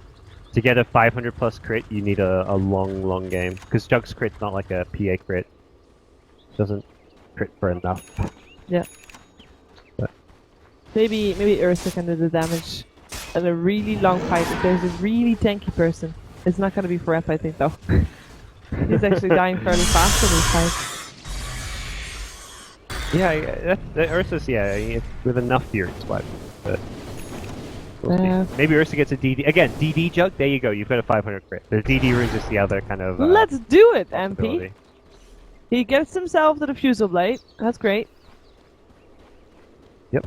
to get a 500 plus crit, you need a long game. Because Jug's crit's not like a PA crit. Doesn't crit for enough. Yeah. But Maybe Ursa can do the damage in a really long fight. If there's a really tanky person, it's not gonna be for Rep, I think, though. He's actually dying fairly fast in these fights. yeah, that Ursa's, it's with enough fear it's what. But we'll see. Maybe Ursa gets a DD. Again, DD Jug, there you go, you've got a 500 crit. The DD runes is the other kind of Let's do it, MP! possibility. He gets himself to the Fusel Blade. That's great. Yep.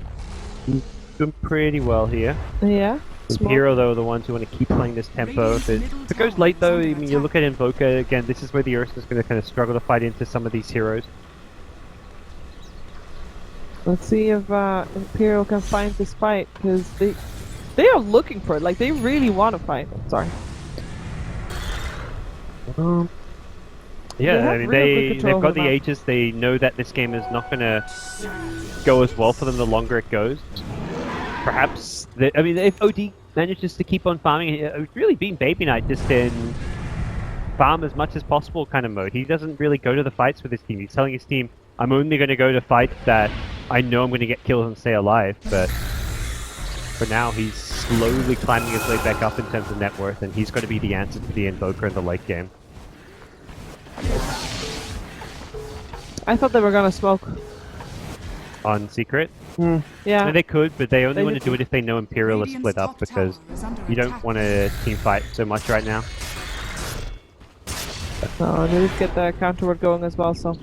He's doing pretty well here. Yeah. Imperial, though, are the ones who want to keep playing this tempo. If it goes late, though, I mean, you look at Invoker, again, this is where the Ursa is going to kind of struggle to fight into some of these heroes. Let's see if Imperial can find this fight, because they are looking for it. Like, they really want to fight. Sorry. Yeah, I mean, they've control got of the the map. Aegis, they know that this game is not going to go as well for them the longer it goes. Perhaps, I mean, if OD manages to keep on farming, it's really been Baby Knight just in farm as much as possible kind of mode. He doesn't really go to the fights with his team. He's telling his team, I'm only going to go to fights that I know I'm going to get kills and stay alive, but for now he's slowly climbing his way back up in terms of net worth, and he's going to be the answer to the Invoker in the late game. I thought they were gonna smoke. On Secret? Yeah. I mean, they could, but they only They want to did. do it if they know Imperial is split up, because you don't want to team fight so much right now. So they need to get the counter word going as well, so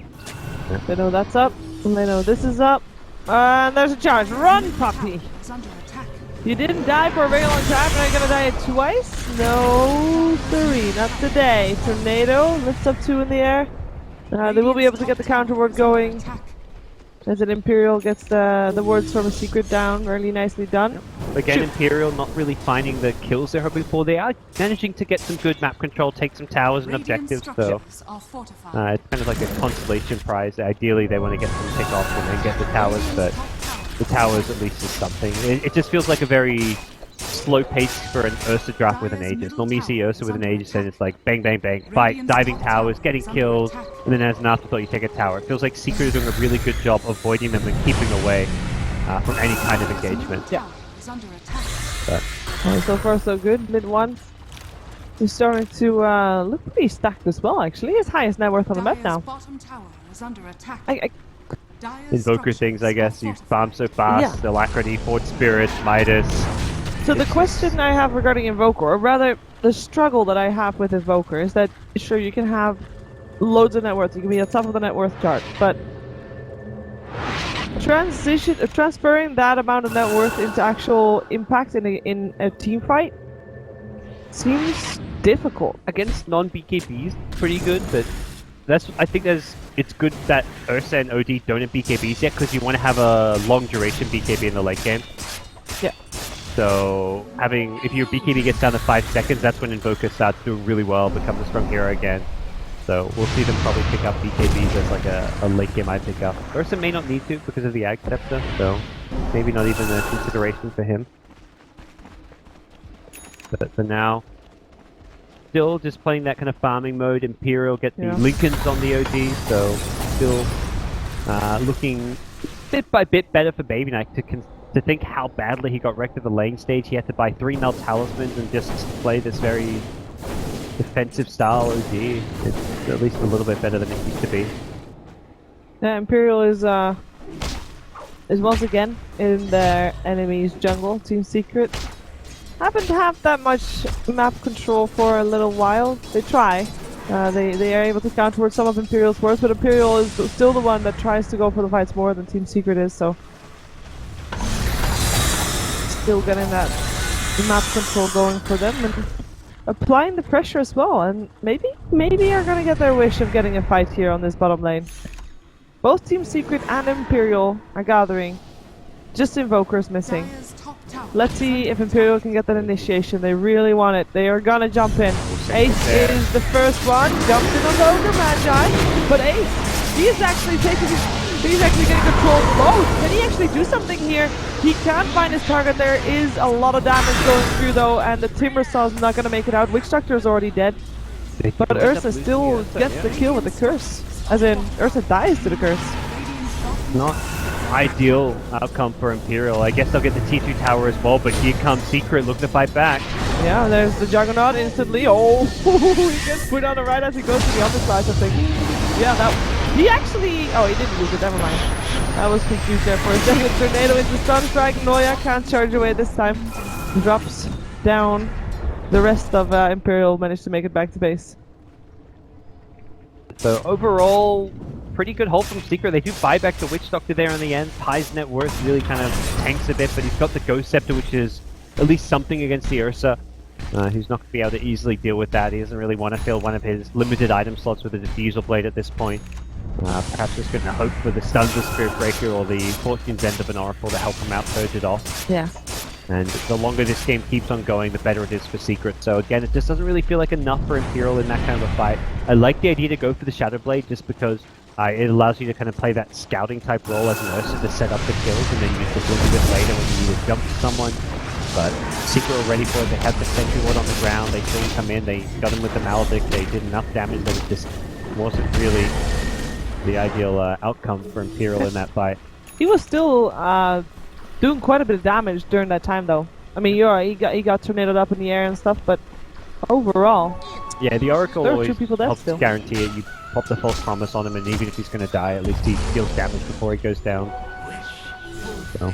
Yeah. they know that's up, and they know this is up. And there's a charge. Run, puppy! Is under attack. You didn't die for a very long time, and are you gonna die twice? No, siree, not today. Tornado lifts up 2 in the air. They will be able to get the counter word going. As an Imperial gets the words from a secret down, really nicely done. Again, Shoot. Imperial not really finding the kills they're hoping for. They are managing to get some good map control, take some towers and objectives, so Are fortified. it's kind of like a consolation prize. Ideally, they want to get some pick off and then get the towers, but the towers at least is something. It just feels like a very slow pace for an Ursa draft with an Aegis. Normally you see Ursa with an Aegis and it's like bang, bang, bang, fight, diving towers, getting kills, and then as an afterthought you take a tower. It feels like Secret is doing a really good job avoiding them and keeping away from any kind of engagement. Yeah. Is under attack. But So far so good. Mid 1. He's starting to look pretty stacked as well, actually. His highest net worth on the map now. Dire's bottom tower is under attack. Dire's Invoker structures things, I guess. are You fortified. farm so fast, Alacrity, Fort Spirit, Midas. So the question I have regarding Invoker, or rather the struggle that I have with Invoker, is that sure you can have loads of net worth, you can be at top of the net worth chart, but transferring that amount of net worth into actual impact in a team fight seems difficult. Against non-BKBs, pretty good, but I think it's good that Ursa and OD don't have BKBs yet, because you want to have a long duration BKB in the late game. Yeah. So if your BKB gets down to 5 seconds, that's when Invoker starts doing really well, becomes a strong hero again. So we'll see them probably pick up BKBs as like a late game I pick up. Ursa may not need to because of the Ag Scepter, so maybe not even a consideration for him. But for now, still just playing that kind of farming mode. Imperial get the Lincolns on the OD, so still looking bit by bit better for Baby Knight to think how badly he got wrecked at the lane stage. He had to buy 3 Melt Talismans and just play this very defensive style OD. It's at least a little bit better than it used to be. Yeah, Imperial is once again in their enemy's jungle, Team Secret. Haven't have that much map control for a little while. They try. They are able to counter some of Imperial's worth, but Imperial is still the one that tries to go for the fights more than Team Secret is, so still getting that map control going for them and applying the pressure as well, and maybe are gonna get their wish of getting a fight here on this bottom lane. Both Team Secret and Imperial are gathering. Just Invoker's missing. Dire's top tower Let's is see under if Imperial can get that initiation. They really want it. They are gonna jump in. Ace is the first one. Jumps in on the Ogre Magi. But Ace, he's actually getting control of both. Can he actually do something here? He can't find his target. There is a lot of damage going through though, and the Timber Saw's not gonna make it out. Witch Doctor is already dead. But Ursa still gets the kill with the curse. As in, Ursa dies to the curse. Not ideal outcome for Imperial. I guess they'll get the T2 tower as well, but here comes Secret looking to fight back. Yeah, there's the Juggernaut instantly. Oh, he gets put on the right as he goes to the other side, I think. Yeah, he actually... Oh, he didn't use it, never mind. I was confused there for a second. Tornado into Stun Strike. Noya can't charge away this time. Drops down. The rest of Imperial managed to make it back to base. So overall, pretty good hold from Secret. They do buy back the Witch Doctor there in the end. Pai's net worth really kind of tanks a bit, but he's got the Ghost Scepter, which is at least something against the Ursa. He's not going to be able to easily deal with that. He doesn't really want to fill one of his limited item slots with a Diffusal Blade at this point. Perhaps just going to hope for the Stuns of Spirit Breaker or the Fortune's End of an Oracle to help him out purge it off. Yeah. And the longer this game keeps on going, the better it is for Secret. So again, it just doesn't really feel like enough for Imperial in that kind of a fight. I like the idea to go for the Shadow Blade just because it allows you to kind of play that scouting type role as an Ursa to set up the kills, and then you just look a bit later when you need to jump to someone. But Secret are ready for it. They have the Sentry Ward on the ground. They saw him come in. They got him with the Maledict. They did enough damage that it just wasn't really the ideal outcome for Imperial in that fight. He was still doing quite a bit of damage during that time, though. I mean, you're right, he got tornadoed up in the air and stuff, but overall, yeah, the Oracle there are always 2 people dead helps still. guarantee it. You pop the false promise on him, and even if he's going to die, at least he deals damage before he goes down. So,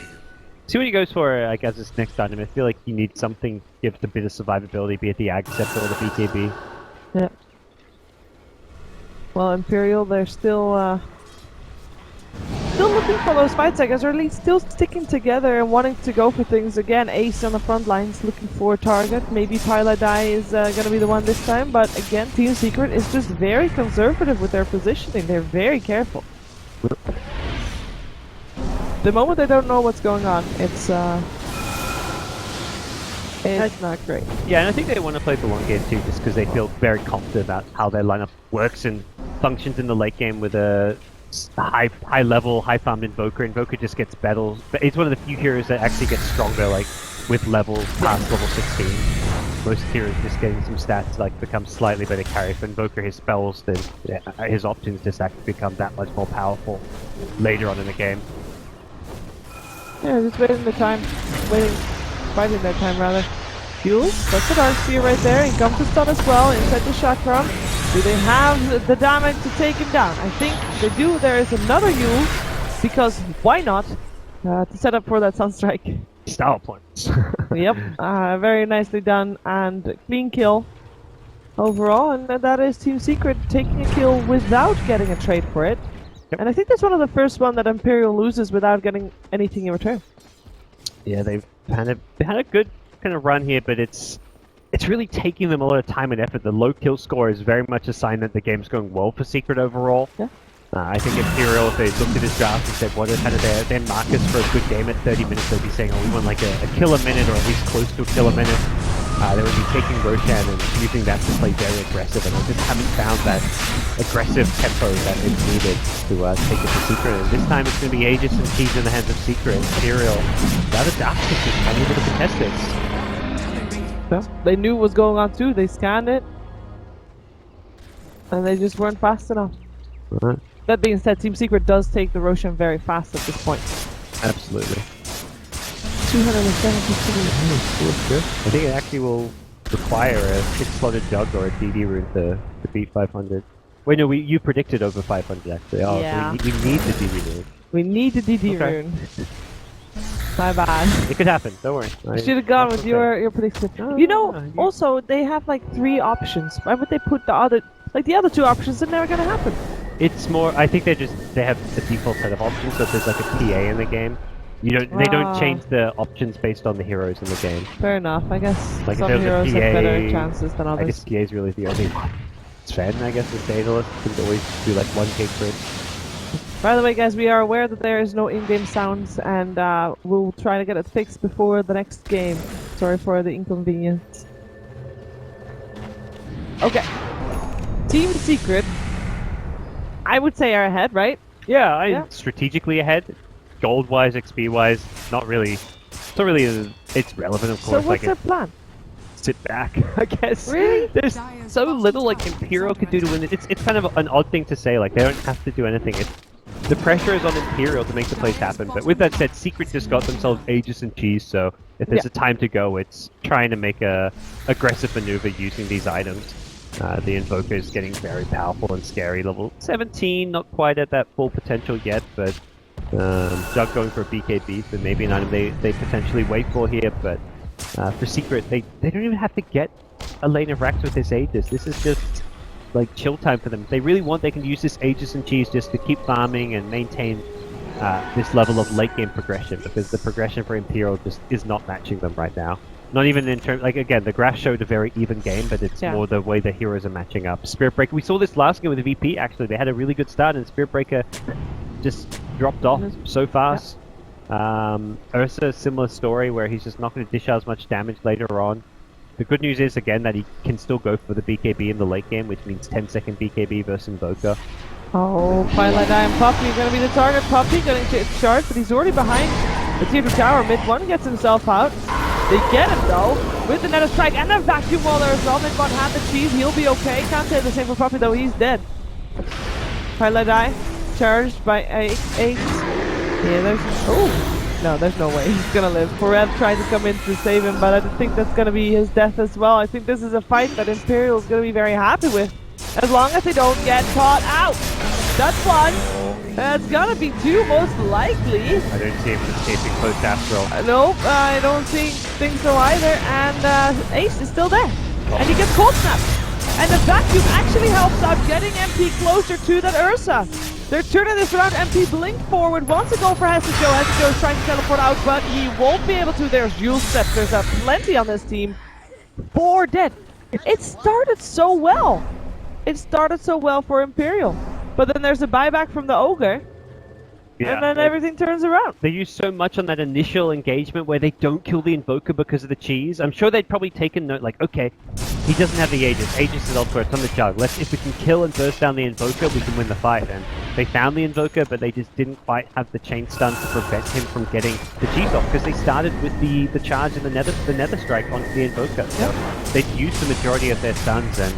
see what he goes for, I guess, this next item. I feel like he needs something to give a bit of survivability, be it the Ag Scepter or the BKB. Yeah. Well, Imperial, they're still looking for those fights, I guess, or at least still sticking together and wanting to go for things again. Ace on the front lines looking for a target. Maybe Piladai is going to be the one this time, but again, Team Secret is just very conservative with their positioning. They're very careful. The moment they don't know what's going on, it's not great. Yeah, and I think they want to play the long game too, just because they feel very confident about how their lineup works and functions in the late game with a high level, high farmed Invoker. Invoker just gets battles. It's one of the few heroes that actually gets stronger, like with levels past level 16. Most heroes just getting some stats like become slightly better carry. For Invoker, his spells, then his options just actually become that much more powerful later on in the game. Yeah, just waiting fighting their time rather. Fuels, that's a Dark Spear right there, and comes to stun as well inside the chakra. Do they have the damage to take him down? I think they do. There is another Yule, because why not? To set up for that Sunstrike. Style points. Yep, very nicely done, and clean kill overall, and that is Team Secret taking a kill without getting a trade for it. Yep. And I think that's one of the first one that Imperial loses without getting anything in return. Yeah, they've had a good kind of run here, but it's really taking them a lot of time and effort. The low kill score is very much a sign that the game's going well for Secret overall. Yeah. I think Imperial, if they looked at his draft and said, what are kind of their markers for a good game at 30 minutes, they'd be saying, oh, we want like a kill a minute or at least close to a kill a minute. They would be taking Roshan and using that to play very aggressive, and I just haven't found that aggressive tempo that is needed to take it to Secret. And this time it's going to be Aegis and Cheese in the hands of Secret. Imperial, without a doubt, is unable to contest this. Yeah, they knew what was going on too, they scanned it, and they just weren't fast enough. Right. That being said, Team Secret does take the Roshan very fast at this point. Absolutely. 273. I think it actually will require a 6-slotted Jug or a DD rune to beat 500. Wait, no, you predicted over 500 actually. Oh, Yeah. so we need the DD rune. We need the DD rune. My bad. It could happen, don't worry. You should have gone with your prediction. You know, you- also, they have like 3 options. Why would they put the other 2 options? They're never gonna happen. It's more, I think they have the default set of options, so if there's like a PA in the game, they don't change the options based on the heroes in the game. Fair enough, I guess Like some if there's heroes a PA, have better chances than I others. guess PA is really the only Sven, I guess, is Daedalus. Can always do like one cake for it. By the way, guys, we are aware that there is no in-game sounds, and we'll try to get it fixed before the next game. Sorry for the inconvenience. Okay. Team Secret, I would say are ahead, right? Yeah, strategically ahead. Gold-wise, XP-wise, not really. It's not really. It's relevant, of So course. what's like their plan? sit back, I guess. Really? There's so little like Imperial could do to win it. It's kind of an odd thing to say. Like they don't have to do anything. The pressure is on Imperial to make the plays happen. But with that said, Secret just got themselves Aegis and Cheese. So if there's a time to go, it's trying to make a aggressive maneuver using these items. The Invoker is getting very powerful and scary. Level 17, not quite at that full potential yet, but Jug going for a BKB, so maybe an item they potentially wait for here. But for Secret, they don't even have to get a lane of racks with this Aegis. This is just like chill time for them. If they really want, they can use this Aegis and Cheese just to keep farming and maintain this level of late game progression, because the progression for Imperial just is not matching them right now. Not even in terms, like again, the graph showed a very even game, but it's more the way the heroes are matching up. Spirit Breaker, we saw this last game with the VP actually. They had a really good start, and Spirit Breaker just dropped off so fast. Ursa, similar story, where he's just not going to dish out as much damage later on. The good news is, again, that he can still go for the BKB in the late game, which means 10-second BKB versus Invoker. Oh, Twilight Eye and Puppy are going to be the target. Puppy getting to its charge, but he's already behind the tier 2 tower. Mid-1 gets himself out. They get him though, with the Nether Strike and a Vacuum Wall there as well. Mid-1 had the cheese, he'll be okay. Can't say the same for Puppy though, he's dead. Twilight Eye, charged by 8. Yeah, there's... Oh! No, there's no way he's gonna live. Forev tried to come in to save him, but I think that's gonna be his death as well. I think this is a fight that Imperial is gonna be very happy with. As long as they don't get caught out. That's one. That's gonna be two, most likely. I don't see him escaping close after all. Nope, I don't think so either. And Ace is still there. And he gets cold snap. And the vacuum actually helps out getting MP closer to that Ursa. They're turning this around. MP blink forward, wants to go for Hesejo. Hesejo is trying to teleport out, but he won't be able to. There's Jules Step. There's plenty on this team. 4 dead. It started so well. It started so well for Imperial. But then there's a buyback from the Ogre. Yeah, and then everything turns around. They use so much on that initial engagement where they don't kill the Invoker because of the cheese. I'm sure they'd probably taken note, like, okay, he doesn't have the Aegis. Aegis is elsewhere, it's on the Jug. If we can kill and burst down the Invoker, we can win the fight. And they found the Invoker, but they just didn't quite have the chain stun to prevent him from getting the cheese off, because they started with the charge and the nether strike onto the Invoker. So they'd used the majority of their stuns, and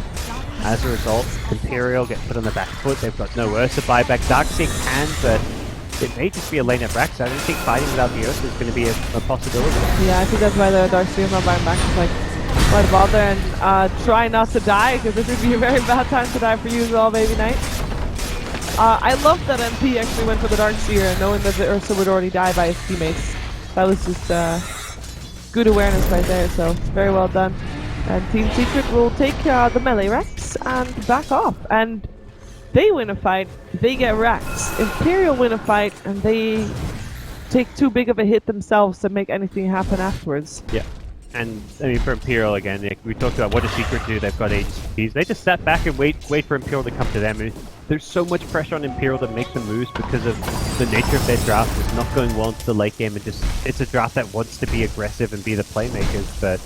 as a result, Imperial get put on the back foot. They've got no Ursa buyback. Darkseer can, but it may just be a lane of Rax. I don't think fighting without the Ursa is going to be a possibility. Yeah, I think that's why the Darkseer is not buying back. It's like, why bother and try not to die, because this would be a very bad time to die for you as well, baby knight. I love that MP actually went for the Darkseer, knowing that the Ursa would already die by his teammates. That was just good awareness right there, so very well done. And Team Secret will take the melee Rax and back off. And they win a fight, they get Rax. Imperial win a fight, and they take too big of a hit themselves to make anything happen afterwards. Yeah. And, I mean, for Imperial, again, we talked about what does Secret do. They've got Aegis. They just sat back and wait for Imperial to come to them. And there's so much pressure on Imperial to make the moves because of the nature of their draft. It's not going well into the late game. It's a draft that wants to be aggressive and be the playmakers, but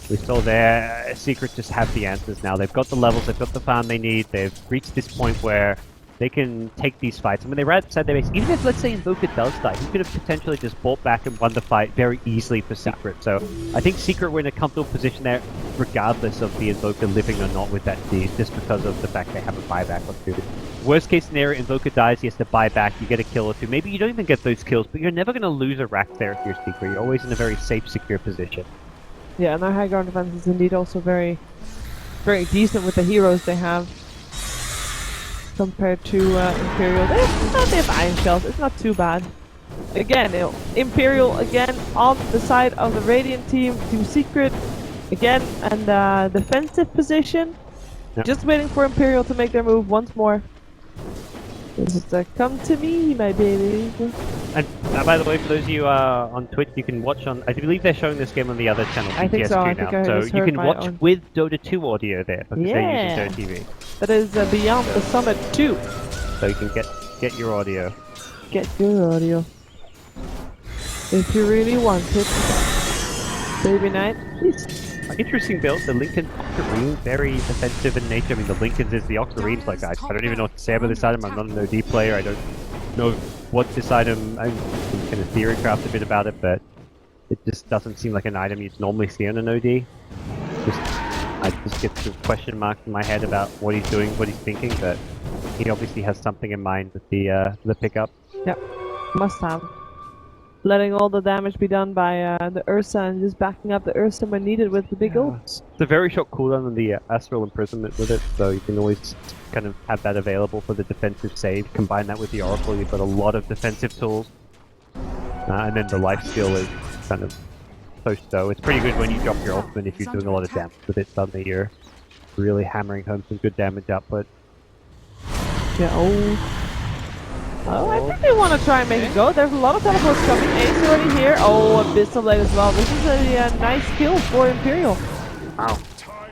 we saw there, Secret just have the answers now. They've got the levels, they've got the farm they need, they've reached this point where they can take these fights. And when they ran outside their base, even if, let's say, Invoker does die, he could have potentially just bought back and won the fight very easily for Secret. So I think Secret were in a comfortable position there, regardless of the Invoker living or not with that siege, just because of the fact they have a buyback or two. Worst case scenario, Invoker dies, he has to buy back, you get a kill or two. Maybe you don't even get those kills, but you're never going to lose a rack there if you're Secret. You're always in a very safe, secure position. Yeah, and their high ground defense is indeed also very, very decent with the heroes they have compared to Imperial. They have Iron Shells, it's not too bad. Again, Imperial again on the side of the Radiant team, Team Secret again, and defensive position. Yep. Just waiting for Imperial to make their move once more. Just come to me, my baby. And by the way, for those of you on Twitch, you can watch on. I believe they're showing this game on the other channel. I think so. So you can watch with Dota 2 audio there because they're using Dota TV. That is Beyond the Summit 2. So you can get your audio. Get your audio. If you really want it, baby knight. Interesting build. The Lincoln Octarine, very defensive in nature. I mean, the Lincoln's is the Octarine's like, I don't even know what to say about this item. I'm not an OD player. I don't know what this item. I'm kind of theory craft a bit about it, but it just doesn't seem like an item you'd normally see on an OD. I just get the question marks in my head about what he's doing, what he's thinking, but he obviously has something in mind with the pickup. Yep, must have. Letting all the damage be done by the Ursa and just backing up the Ursa when needed with the big ult. It's a very short cooldown on the Astral Imprisonment with it, so you can always kind of have that available for the defensive save. Combine that with the Oracle, you've got a lot of defensive tools. And then the life steal is kind of so. It's pretty good when you drop your ultimate if you're doing a lot of damage with it. Suddenly you're really hammering home some good damage output. Yeah, Oh, I think they want to try and make it go. There's a lot of teleports coming. Ace already here. Oh, Abyssal Blade as well. This is a nice kill for Imperial. Wow.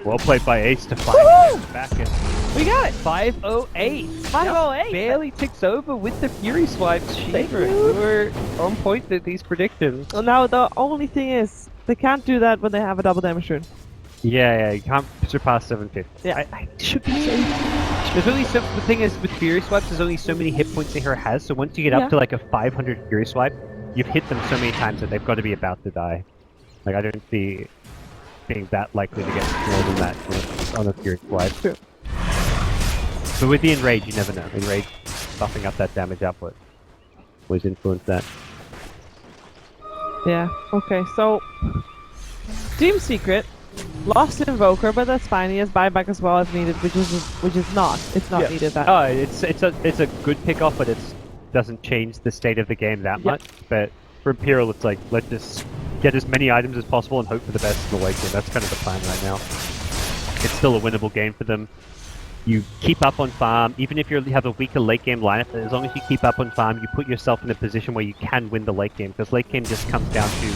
Well played by Ace to find back in. We got it. 508. 508. Barely ticks over with the Fury Swipes. We're on point with these predictions. Well, now the only thing is, they can't do that when they have a double damage rune. Yeah, you can't surpass 750. Yeah, I should be safe. There's only the thing is with Fury Swipes, there's only so many hit points the hero has, so once you get up to like a 500 Fury Swipe, you've hit them so many times that they've got to be about to die. Like, I don't see being that likely to get more than that on a Fury Swipe. True. But with the Enrage, you never know. Enrage buffing up that damage output. always influence that. Yeah. Okay. So, Team Secret lost Invoker, but that's fine. He has buyback as well if needed, which is not. It's not needed. That. Oh, it's a good pick off, but it doesn't change the state of the game that much. But for Imperial, it's like let's just get as many items as possible and hope for the best in the late game. That's kind of the plan right now. It's still a winnable game for them. You keep up on farm, even if you have a weaker late game lineup, as long as you keep up on farm, you put yourself in a position where you can win the late game, because late game just comes down to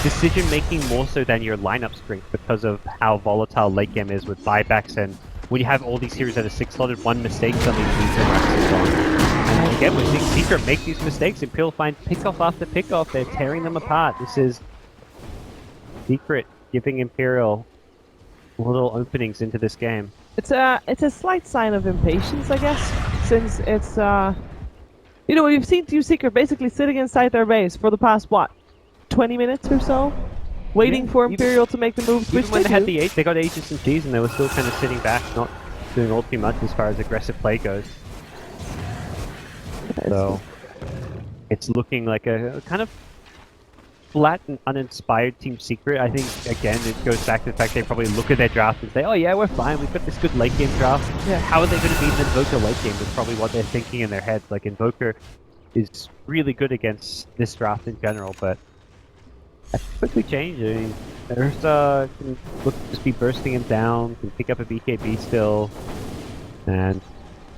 decision making more so than your lineup strength because of how volatile late game is with buybacks, and when you have all these heroes that are 6-slotted, one mistake suddenly leads to maxes on. And again, we're seeing Secret make these mistakes, Imperial find pick-off after pick-off, they're tearing them apart. This is Secret giving Imperial little openings into this game. It's a slight sign of impatience, I guess, since it's you know, we've seen Team Secret basically sitting inside their base for the past 20 minutes or so, waiting for Imperial to make the moves. Even when they had they got Aegis and Cheese, and they were still kind of sitting back, not doing all too much as far as aggressive play goes. So it's looking like a kind of flat and uninspired Team Secret. I think, again, it goes back to the fact they probably look at their draft and say, oh yeah, we're fine, we've got this good late game draft. Yeah. How are they going to beat an Invoker late game is probably what they're thinking in their heads. Like, Invoker is really good against this draft in general, but that can quickly change. I mean, Ursa can look to just be bursting him down, can pick up a BKB still, and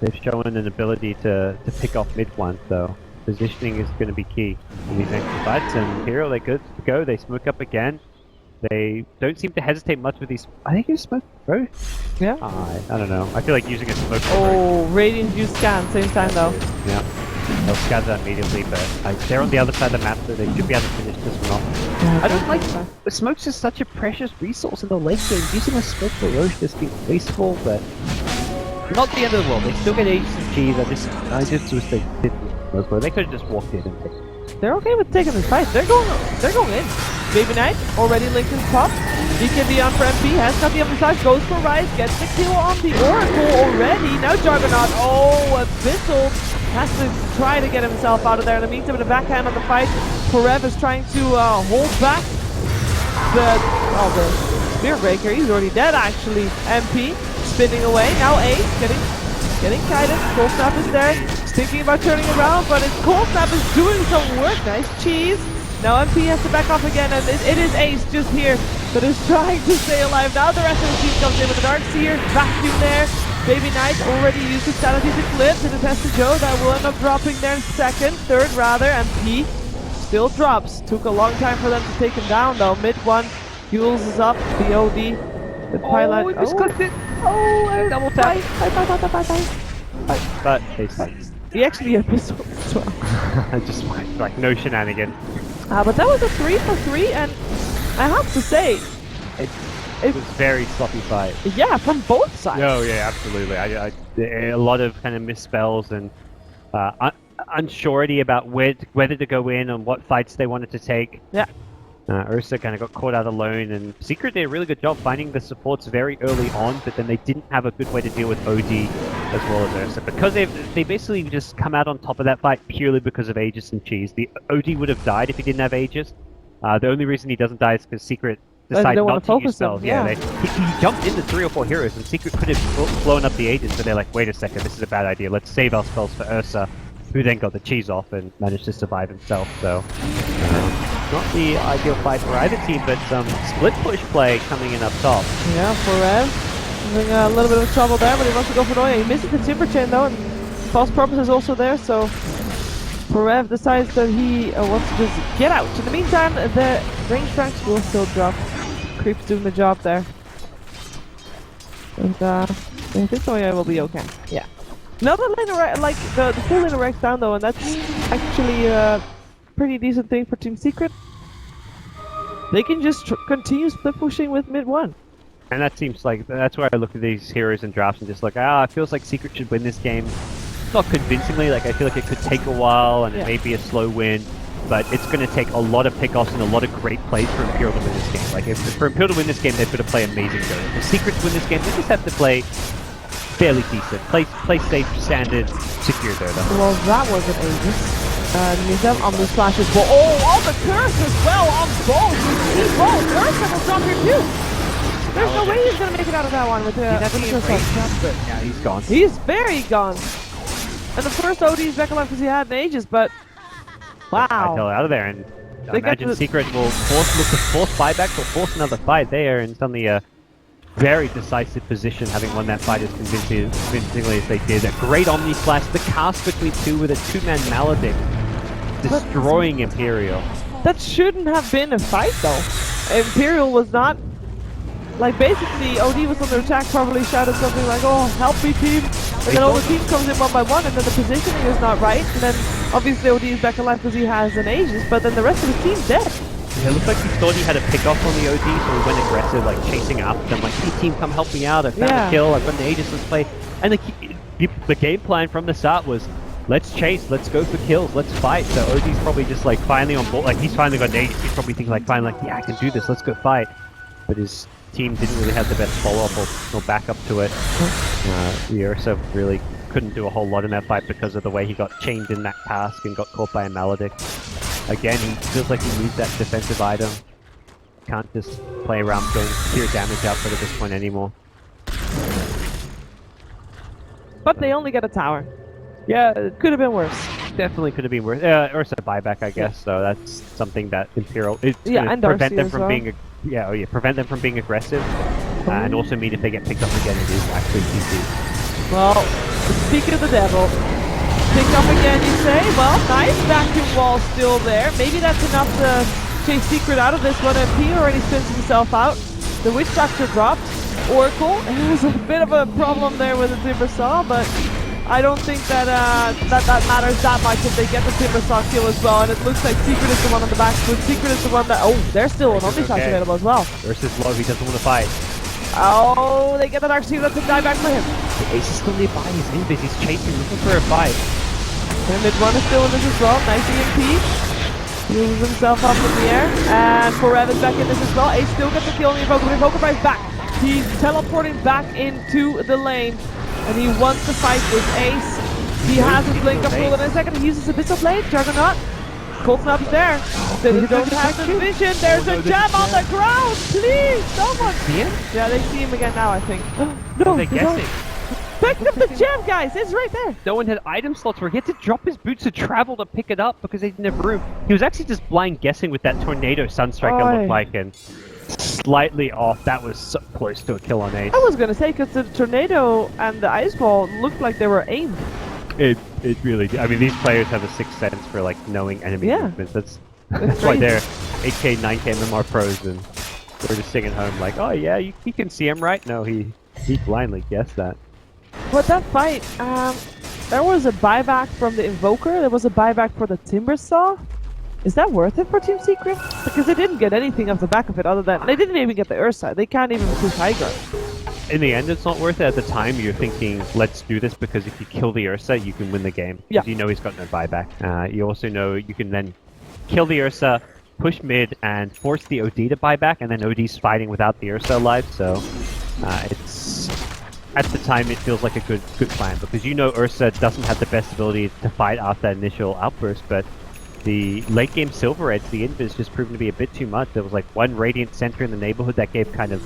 they've shown an ability to pick off mid one, so positioning is going to be key in these next fights. And Imperial, they're good to go. They smoke up again. They don't seem to hesitate much with these. I think you smoke both. Yeah. I don't know. I feel like using a smoke. Oh, Radiant use scan same time though. Yeah. They'll scan that immediately, but they're on the other side of the map, so they should be able to finish this one off. Yeah, I don't like the smoke's just such a precious resource in the late game. Using a smoke for Roche just seems wasteful, but not the end of the world. They still get Aegis and Cheese. I just wish they didn't. They could have just walked in and picked. They're okay with taking this fight. They're going in. Baby Knight already linked his top. BKB on for MP, has got the other side, goes for Rise, gets the kill on the Oracle already. Now Juggernaut, Abyssal has to try to get himself out of there. In the meantime, with a backhand on the fight, Forev is trying to hold back the Spear Breaker. He's already dead actually. MP spinning away. Now Ace getting kited. Cold Snap is there. Thinking about turning around, but his Cold Snap is doing some work. Nice cheese. Now MP has to back off again, and it is Ace just here that is trying to stay alive. Now the rest of the team comes in with the Dark Seer, vacuum there. Baby Knight already used his sanity to clip, and it has to Joe that will end up dropping there in third rather, and P still drops. Took a long time for them to take him down though. Mid one, Jules is up, the OD, the pilot. He just clipped it. Double tap. But He actually had pistol as well. just like no shenanigan. But that was a 3 for 3, and I have to say, it was very sloppy fight. Yeah, from both sides. Oh yeah, absolutely. A lot of kind of misspells and unsurety about whether to go in and what fights they wanted to take. Yeah. Ursa kind of got caught out alone, and Secret did a really good job finding the supports very early on, but then they didn't have a good way to deal with OD as well as Ursa, because they basically just come out on top of that fight purely because of Aegis and Cheese. The OD would have died if he didn't have Aegis. The only reason he doesn't die is because Secret decided not to use spells. Yeah, he jumped into 3 or 4 heroes, and Secret could have blown up the Aegis, but they're like, wait a second, this is a bad idea. Let's save our spells for Ursa, who then got the cheese off and managed to survive himself. So not the ideal fight for either team, but some split push play coming in up top. Yeah, Forev having a little bit of trouble there, but he wants to go for Noya. He misses the Timber Chain though, and False Purpose is also there, so Forev decides that he wants to just get out. In the meantime, the range ranks will still drop. Creep's doing the job there. And I think Noya will be okay. Yeah. Another lane like the full lane Rex down though, and that's actually a pretty decent thing for Team Secret. They can just continue split pushing with mid one. And that seems like, that's where I look at these heroes and drafts and just like, it feels like Secret should win this game. Not convincingly, like I feel like it could take a while and it may be a slow win, but it's going to take a lot of pickoffs and a lot of great plays for Imperial to win this game. Like for Imperial to win this game, they've got to play amazing Dota. If Secret to win this game, they just have to play fairly decent. Play safe, standard, secure Dota. Well, that wasn't Aegis. Meepo on the splashes. Oh, the curse as well on both. He both. Ursa will drop here too. There's no way he's gonna make it out of that one with the but yeah, he's gone. He's very gone. And the first OD's back alive because he had in ages, but wow. Kardel out of there, and I imagine Secret will force buybacks or force another fight. They are in suddenly a very decisive position, having won that fight as convincingly as they did. A great Omni Slash, the cast between two with a two-man Maledict, destroying Imperial. That shouldn't have been a fight though. Imperial was not... Like basically, OD was under attack, probably shouted something like, "Oh, help me team!" And then all the team comes in one by one, and then the positioning is not right. And then obviously OD is back alive because he has an Aegis, but then the rest of the team's dead. Yeah, it looks like he thought he had a pick off on the OD, so he went aggressive, like chasing after them, like, "Hey team, come help me out, I found a kill, I've got an Aegis, let's play." And the game plan from the start was, let's chase, let's go for kills, let's fight. So OD's probably just like finally on board, like he's finally got an Aegis, he's probably thinking like, finally, like, yeah, I can do this, let's go fight. But his team didn't really have the best follow-up or backup to it. The Ursa really couldn't do a whole lot in that fight because of the way he got chained in that cask and got caught by a Maledict. Again, he feels like he needs that defensive item. Can't just play around going pure damage output at this point anymore. But they only get a tower. Yeah, it could have been worse. Definitely could have been worse. Ursa buyback, I guess. So that's something that Imperial is and prevent Darcy them as from well. being. Prevent them from being aggressive, and also mean if they get picked up again, it is actually GG. Well, speak of the devil. Pick up again, you say? Well, nice vacuum wall still there. Maybe that's enough to chase Secret out of this one. MP already spins himself out. The Witch Doctor dropped. Oracle has a bit of a problem there with the Timbersaw, but I don't think that that matters that much if they get the Timbersaw kill as well. And it looks like Secret is the one on the back foot. Secret is the one that... Oh, there's still an Omni Slash available as well. Versus low, he doesn't want to fight. Oh, they get the Dark Secret to die back for him. The Ace is still nearby, he's invis, he's chasing, looking for a fight. And mid-run is still in this as well. Nice EMP. Heals himself up in the air. And Forev is back in this as well. Ace still gets the kill on the Invoker. Invoker buys back. He's teleporting back into the lane. And he wants to fight with Ace. He has his blink up rule in a second. He uses a bit of blade. Juggernaut. Colton up there. They don't have the vision. There's a jam on the ground. Please, someone. See him? Yeah, they see him again now, I think. No, they're guessing. Pick up the gem, guys. It's right there. No one had item slots where he had to drop his boots to travel to pick it up because they didn't have room. He was actually just blind guessing with that Tornado Sunstrike it looked like, and slightly off. That was so close to a kill on Ace. I was gonna say, because the Tornado and the Ice Ball looked like they were aimed. It really did. I mean, these players have a sixth sense for like knowing enemy movements. That's why they're 8K, 9K MMR pros, and they're just sitting at home like, oh yeah, you can see him, right? No, he blindly guessed that. But that fight, there was a buyback from the Invoker. There was a buyback for the Timbersaw. Is that worth it for Team Secret? Because they didn't get anything off the back of it other than... They didn't even get the Ursa. They can't even push high ground. In the end, it's not worth it. At the time, you're thinking, let's do this because if you kill the Ursa, you can win the game. Yeah. Because you know he's got no buyback. You also know you can then kill the Ursa, push mid, and force the OD to buy back, and then OD's fighting without the Ursa alive, so it's... At the time, it feels like a good plan, because you know Ursa doesn't have the best ability to fight after that initial outburst, but the late game Silver Edge, the invis, just proven to be a bit too much. There was like one Radiant Center in the neighborhood that gave kind of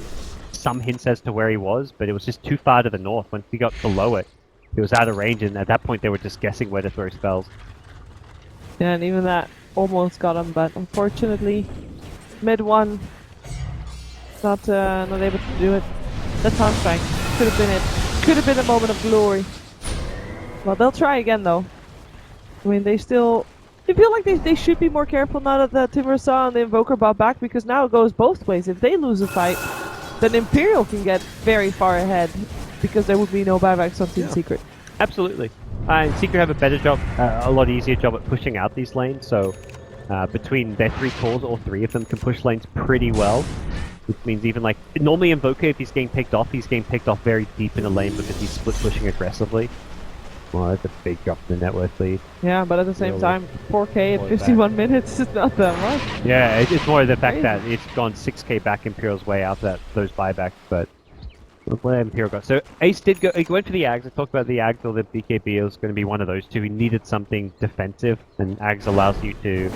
some hints as to where he was, but it was just too far to the north. Once he got below it, he was out of range, and at that point they were just guessing where to throw spells. Yeah, and even that almost got him, but unfortunately, mid one, not able to do it. That Sunstrike could have been it. Could have been a moment of glory. Well, they'll try again though. I mean, they feel like they should be more careful now that the Timbersaw and the Invoker bought back, because now it goes both ways. If they lose a fight, then Imperial can get very far ahead, because there would be no buybacks on Team Secret. Absolutely. And Secret have a better job, a lot easier job at pushing out these lanes, so between their three cores, all three of them can push lanes pretty well. Which means even like, normally Invoker, if he's getting picked off very deep in a lane because he's split pushing aggressively. Well, that's a big drop in the net worth lead. Yeah, but at the same time, 4K at 51 minutes is not that much. Yeah, it's more the fact that it's gone 6K back Imperial's way after those buybacks, but Where Imperial got. So Ace did go. He went for the Ags. I talked about the Ags or the BKB. It was going to be one of those two. He needed something defensive, and Ags allows you to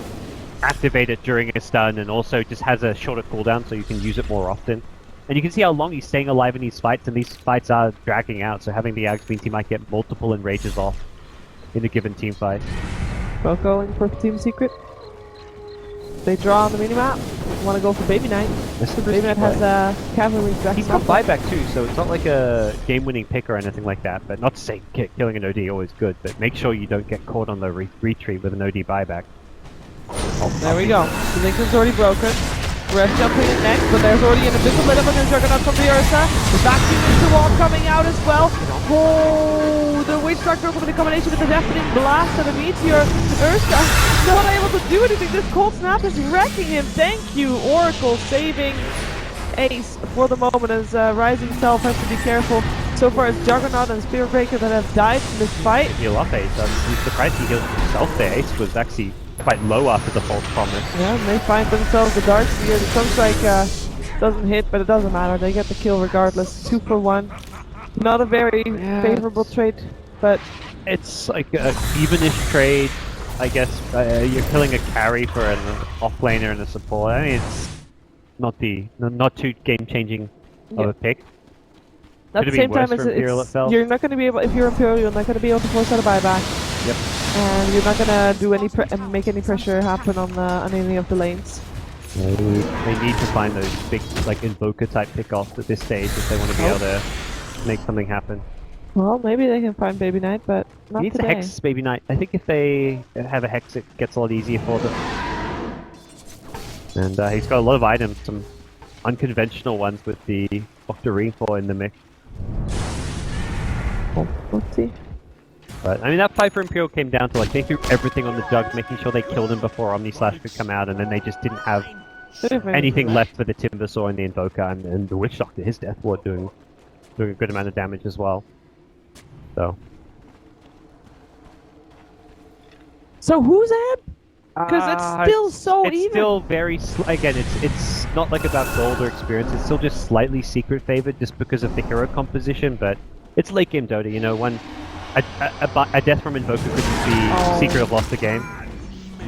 activate it during a stun, and also just has a shorter cooldown, so you can use it more often. And you can see how long he's staying alive in these fights, and these fights are dragging out. So having the Ags means he might get multiple enrages off in a given team fight. Both going for team secret. They draw on the minimap. Want to go for Baby Knight. Baby Knight has a cavalry dress. He's got buyback too, so it's not like a game-winning pick or anything like that. But not to say killing an OD always good, but make sure you don't get caught on the retreat with an OD buyback. There we go. The link is already broken. Red jumping in next, but there's already an invisible bit of a Juggernaut from the Ursa. The back team is the wall coming out as well. Oh, the Witch Doctor with the combination with the deafening blast and the meteor. Ursa not able to do anything. This cold snap is wrecking him. Thank you, Oracle, saving Ace for the moment as Rising Self has to be careful. So far it's Juggernaut and Spirit Breaker that have died in this fight. Heal up Ace. I'm surprised he healed himself there. Ace was actually quite low after the false promise. Yeah, and they find themselves the Dark Seer. The Sunstrike doesn't hit, but it doesn't matter. They get the kill regardless. 2 for 1. Not a very favorable trade, but it's like a evenish trade. I guess you're killing a carry for an offlaner and a support. I mean, it's not too game-changing of a pick. At the same time, you're not going to be able, if you're Imperial, you're not going to be able to force out a buyback. Yep. And you're not going to do any make any pressure happen on any of the lanes. They need to find those big, like, Invoker type pickoffs at this stage if they want to be able to make something happen. Well, maybe they can find Baby Knight, but not he needs today. a Hex Baby Knight. I think if they have a Hex, it gets a lot easier for them. And he's got a lot of items, some unconventional ones with the Dr. Rainfall in the mix. Oh, let's see. But I mean, that fight for Imperial came down to like they threw everything on the Jug, making sure they killed him before Omnislash could come out, and then they just didn't have anything left for the Timbersaw and the Invoker, and the Witch Doctor, his Death Ward doing a good amount of damage as well. So who's ahead? Because it's still so even. It's still very again. It's not like about gold or experience. It's still just slightly secret favored just because of the hero composition. But it's late game Dota. You know, when a death from Invoker could be secret of lost the game.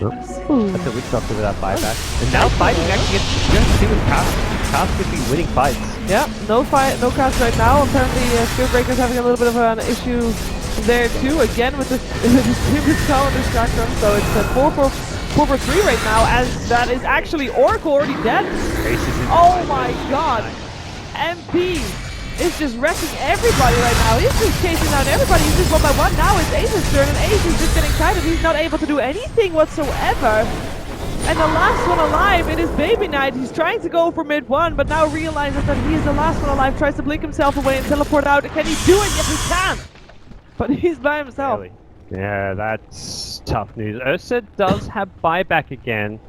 That's a Witch Doctor without buyback. And now fighting actually gets just see with Cast could be winning fights. Yeah, no Cast right now. Apparently, Spirit Breaker's having a little bit of an issue there too. Again with the Timber's calendar spectrum, so it's a 4 for 3 right now, as that is actually Oracle already dead. Oh my god! MP is just wrecking everybody right now. He's just chasing down everybody. He's just one by one. Now it's Ace's turn, and Ace is just getting tired. He's not able to do anything whatsoever. And the last one alive, it is Baby Knight. He's trying to go for mid 1, but now realizes that he is the last one alive. Tries to blink himself away and teleport out. Can he do it? Yes, he can. But he's by himself. Really? Yeah, that's tough news. Ursa does have buyback again.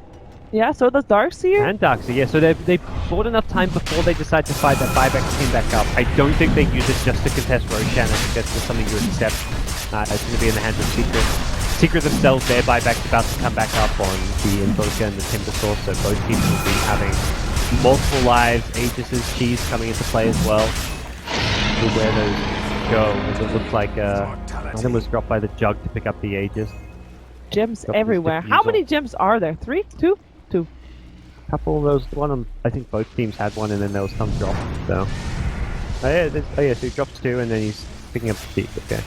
Yeah, so does Darkseer. And Darkseer, yeah. So they bought enough time before they decide to fight that buyback came back up. I don't think they use it just to contest Roshan. I think that's just something you accept. It's going to be in the hands of Secret. Secret themselves, their buyback's about to come back up on the Invoker and the Timbersaw, so both teams will be having multiple lives. Aegis' cheese coming into play as well. To where those go, as it looks like item was dropped by the Jug to pick up the Aegis. Gems everywhere. How many gems are there? 3? 2? 2. Couple of those. I think both teams had one, and then there was some drop. So, so he drops 2, and then he's picking up the piece. Okay.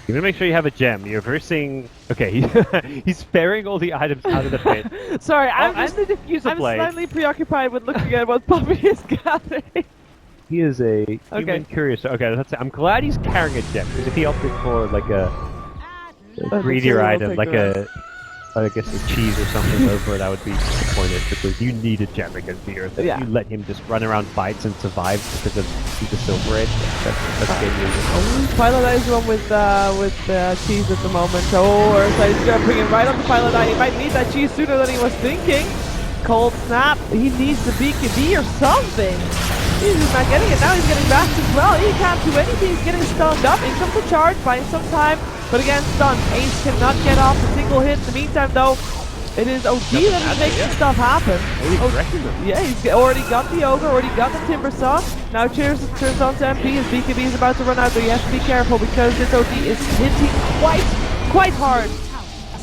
You want to make sure you have a gem. You're versing. Okay, he's ferrying all the items out of the pit. Sorry, I'm slightly preoccupied with looking at what Puppy is gathering. He is a human curious. Okay, I'm glad he's carrying a gem, because if he opted for like a greedier item, like I guess a cheese or something over it, I would be disappointed, because you need a gem against the Earth. If you let him just run around fights and survive because of the Silver Edge, that's game over. Pilot is the one with cheese at the moment. Oh, Ursa is jumping in right on the Pilot Eye. He might need that cheese sooner than he was thinking. Cold snap. He needs the BKB or something. He's just not getting it. Now he's getting back as well. He can't do anything. He's getting stunned up. In comes the charge, buying some time. But again, stunned. Ace cannot get off a single hit. In the meantime, though, it is OG that is making stuff happen. Yeah, he's already got the Ogre, already got the Timbersaw. Now turns on to MP as BKB is about to run out, so you have to be careful because this OD is hitting quite hard.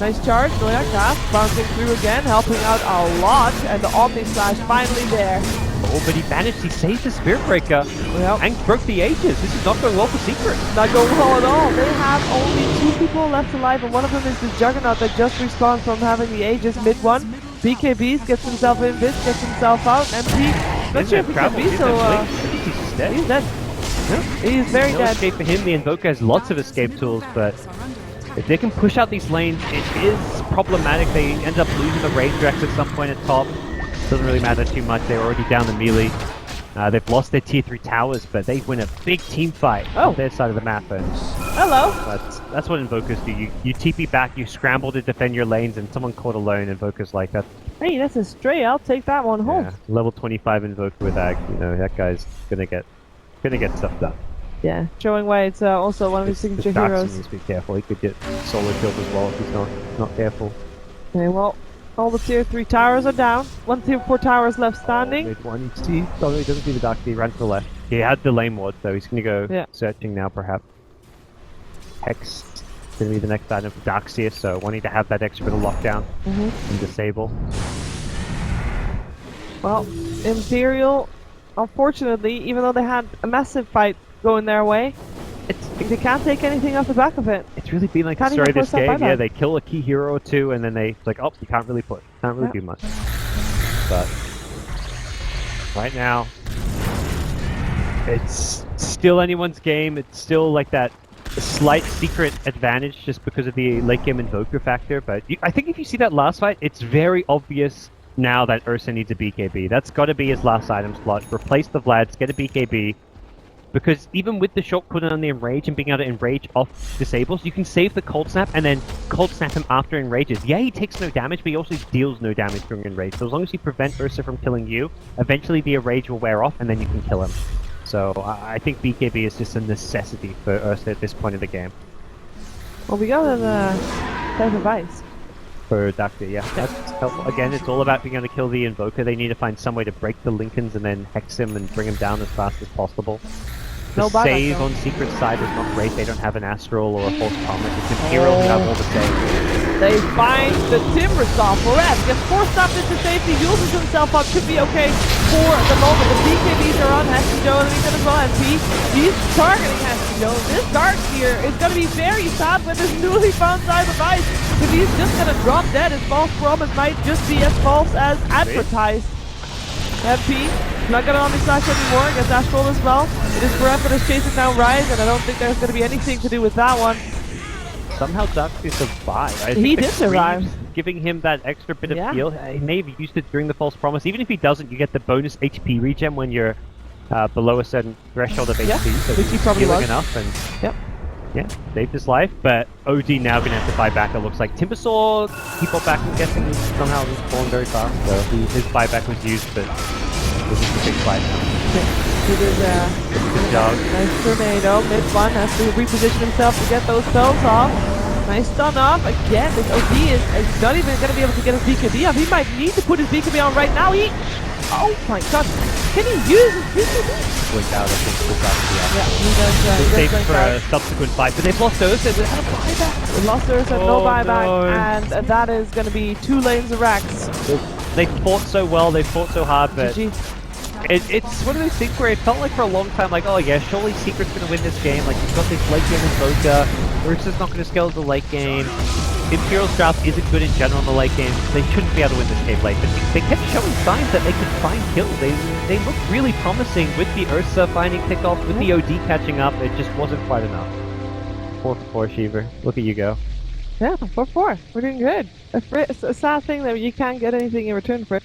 Nice charge, Noyak cast, bouncing through again, helping out a lot, and the Omni Slash finally there. Oh, but he managed, he saved the Spirit Breaker and broke the Aegis. This is not going well for Secret. Not going well at all. They have only 2 people left alive, and one of them is the Juggernaut that just respawned from having the Aegis mid one. BKB gets himself in, Bitch gets himself out, MP. Not sure if he can be, so he's dead. He's dead. Yeah. He's very No dead. escape for him. The Invoker has lots of escape tools, but if they can push out these lanes, it is problematic. They end up losing the range Rex at some point at top. Doesn't really matter too much. They're already down the melee. They've lost their tier 3 towers, but they win a big team fight on their side of the map. And hello. That's what Invokers do. You TP back, you scramble to defend your lanes, and someone caught alone. Invokers like that. Hey, that's a stray. I'll take that one home. Yeah. Level 25 Invoker with Ag. You know that guy's gonna get stuff done. Yeah, showing why it's also one of his signature heroes. Needs to be careful. He could get solo killed as well if he's not careful. Okay, well, all the tier 3 towers are down. 1 tier 4 towers left standing. Mid one. He doesn't see the Dark. He ran to the left. He had the lane ward, so he's gonna go searching now, perhaps. Hex is gonna be the next item for Darkseer, so wanting to have that extra bit of lockdown and disable. Well, Imperial, unfortunately, even though they had a massive fight going their way, they can't take anything off the back of it. It's really been like the story of this game. Yeah, they kill a key hero or two, and then it's like, oh, you can't really push. Can't really do much. But right now, it's still anyone's game. It's still like that slight secret advantage just because of the late game Invoker factor. But I think if you see that last fight, it's very obvious now that Ursa needs a BKB. That's got to be his last item slot. Replace the Vlads, get a BKB. Because even with the short cooldown on the Enrage and being able to Enrage off disables, you can save the Cold Snap and then Cold Snap him after Enrages. Yeah, he takes no damage, but he also deals no damage during Enrage. So as long as you prevent Ursa from killing you, eventually the Enrage will wear off and then you can kill him. So I think BKB is just a necessity for Ursa at this point of the game. Well, we got a type of ice. For Darkseer, yeah. That's helpful. Again, it's all about being able to kill the Invoker. They need to find some way to break the Lincolns and then hex him and bring him down as fast as possible. The save on Secret's side is not great. They don't have an Astral or a False Promise. It's Imperial who have all the saves. They find the Timber Saw. Perez gets forced up into safety, uses himself up, should be okay for the moment. The BKBs are on Hesky Joe and as well, and he's targeting Hesky Joe. This Darkseer is going to be very sad with this newly found side of ice, because he's just going to drop dead. His false promise might just be as false as advertised. MP, not going to Omni-Slash anymore, gets Astral as well. It is Forever that's chasing down Rise, and I don't think there's going to be anything to do with that one. Somehow Darkseer survived. He did survive. Giving him that extra bit of heal. He may have used it during the False Promise. Even if he doesn't, you get the bonus HP regen when you're below a certain threshold of HP. So which he probably was. Enough and yeah, saved his life. But OD now going to have to buy back, it looks like. Timbersaw, he bought back, I'm guessing, somehow was falling very fast. So his buyback was used, but this is a big fight now. It is good job. Nice tornado. Mid-one has to reposition himself to get those spells off. Nice stun off. Again, this OD is not even going to be able to get his BKB off. He might need to put his BKB on right now. Oh my god. Can he use his BKB? Blink out, I think, this yeah, he does. He saved for a subsequent fight, but they've lost Ursa without a buyback. They lost Ursa, no buyback, and that is going to be 2 lanes of Rax. They fought so well, they fought so hard, but GG. It's one of those things where it felt like for a long time, like, oh yeah, surely Secret's going to win this game. Like, you've got this late game Invoker, Ursa's not going to scale the late game. Imperial's draft isn't good in general in the late game. They shouldn't be able to win this game late, but they kept showing signs that they could find kills. They looked really promising with the Ursa finding pickoff, with the OD catching up. It just wasn't quite enough. 4-4 Shiver. Look at you go. Yeah, 4-4. We're doing good. It's a sad thing that you can't get anything in return for it.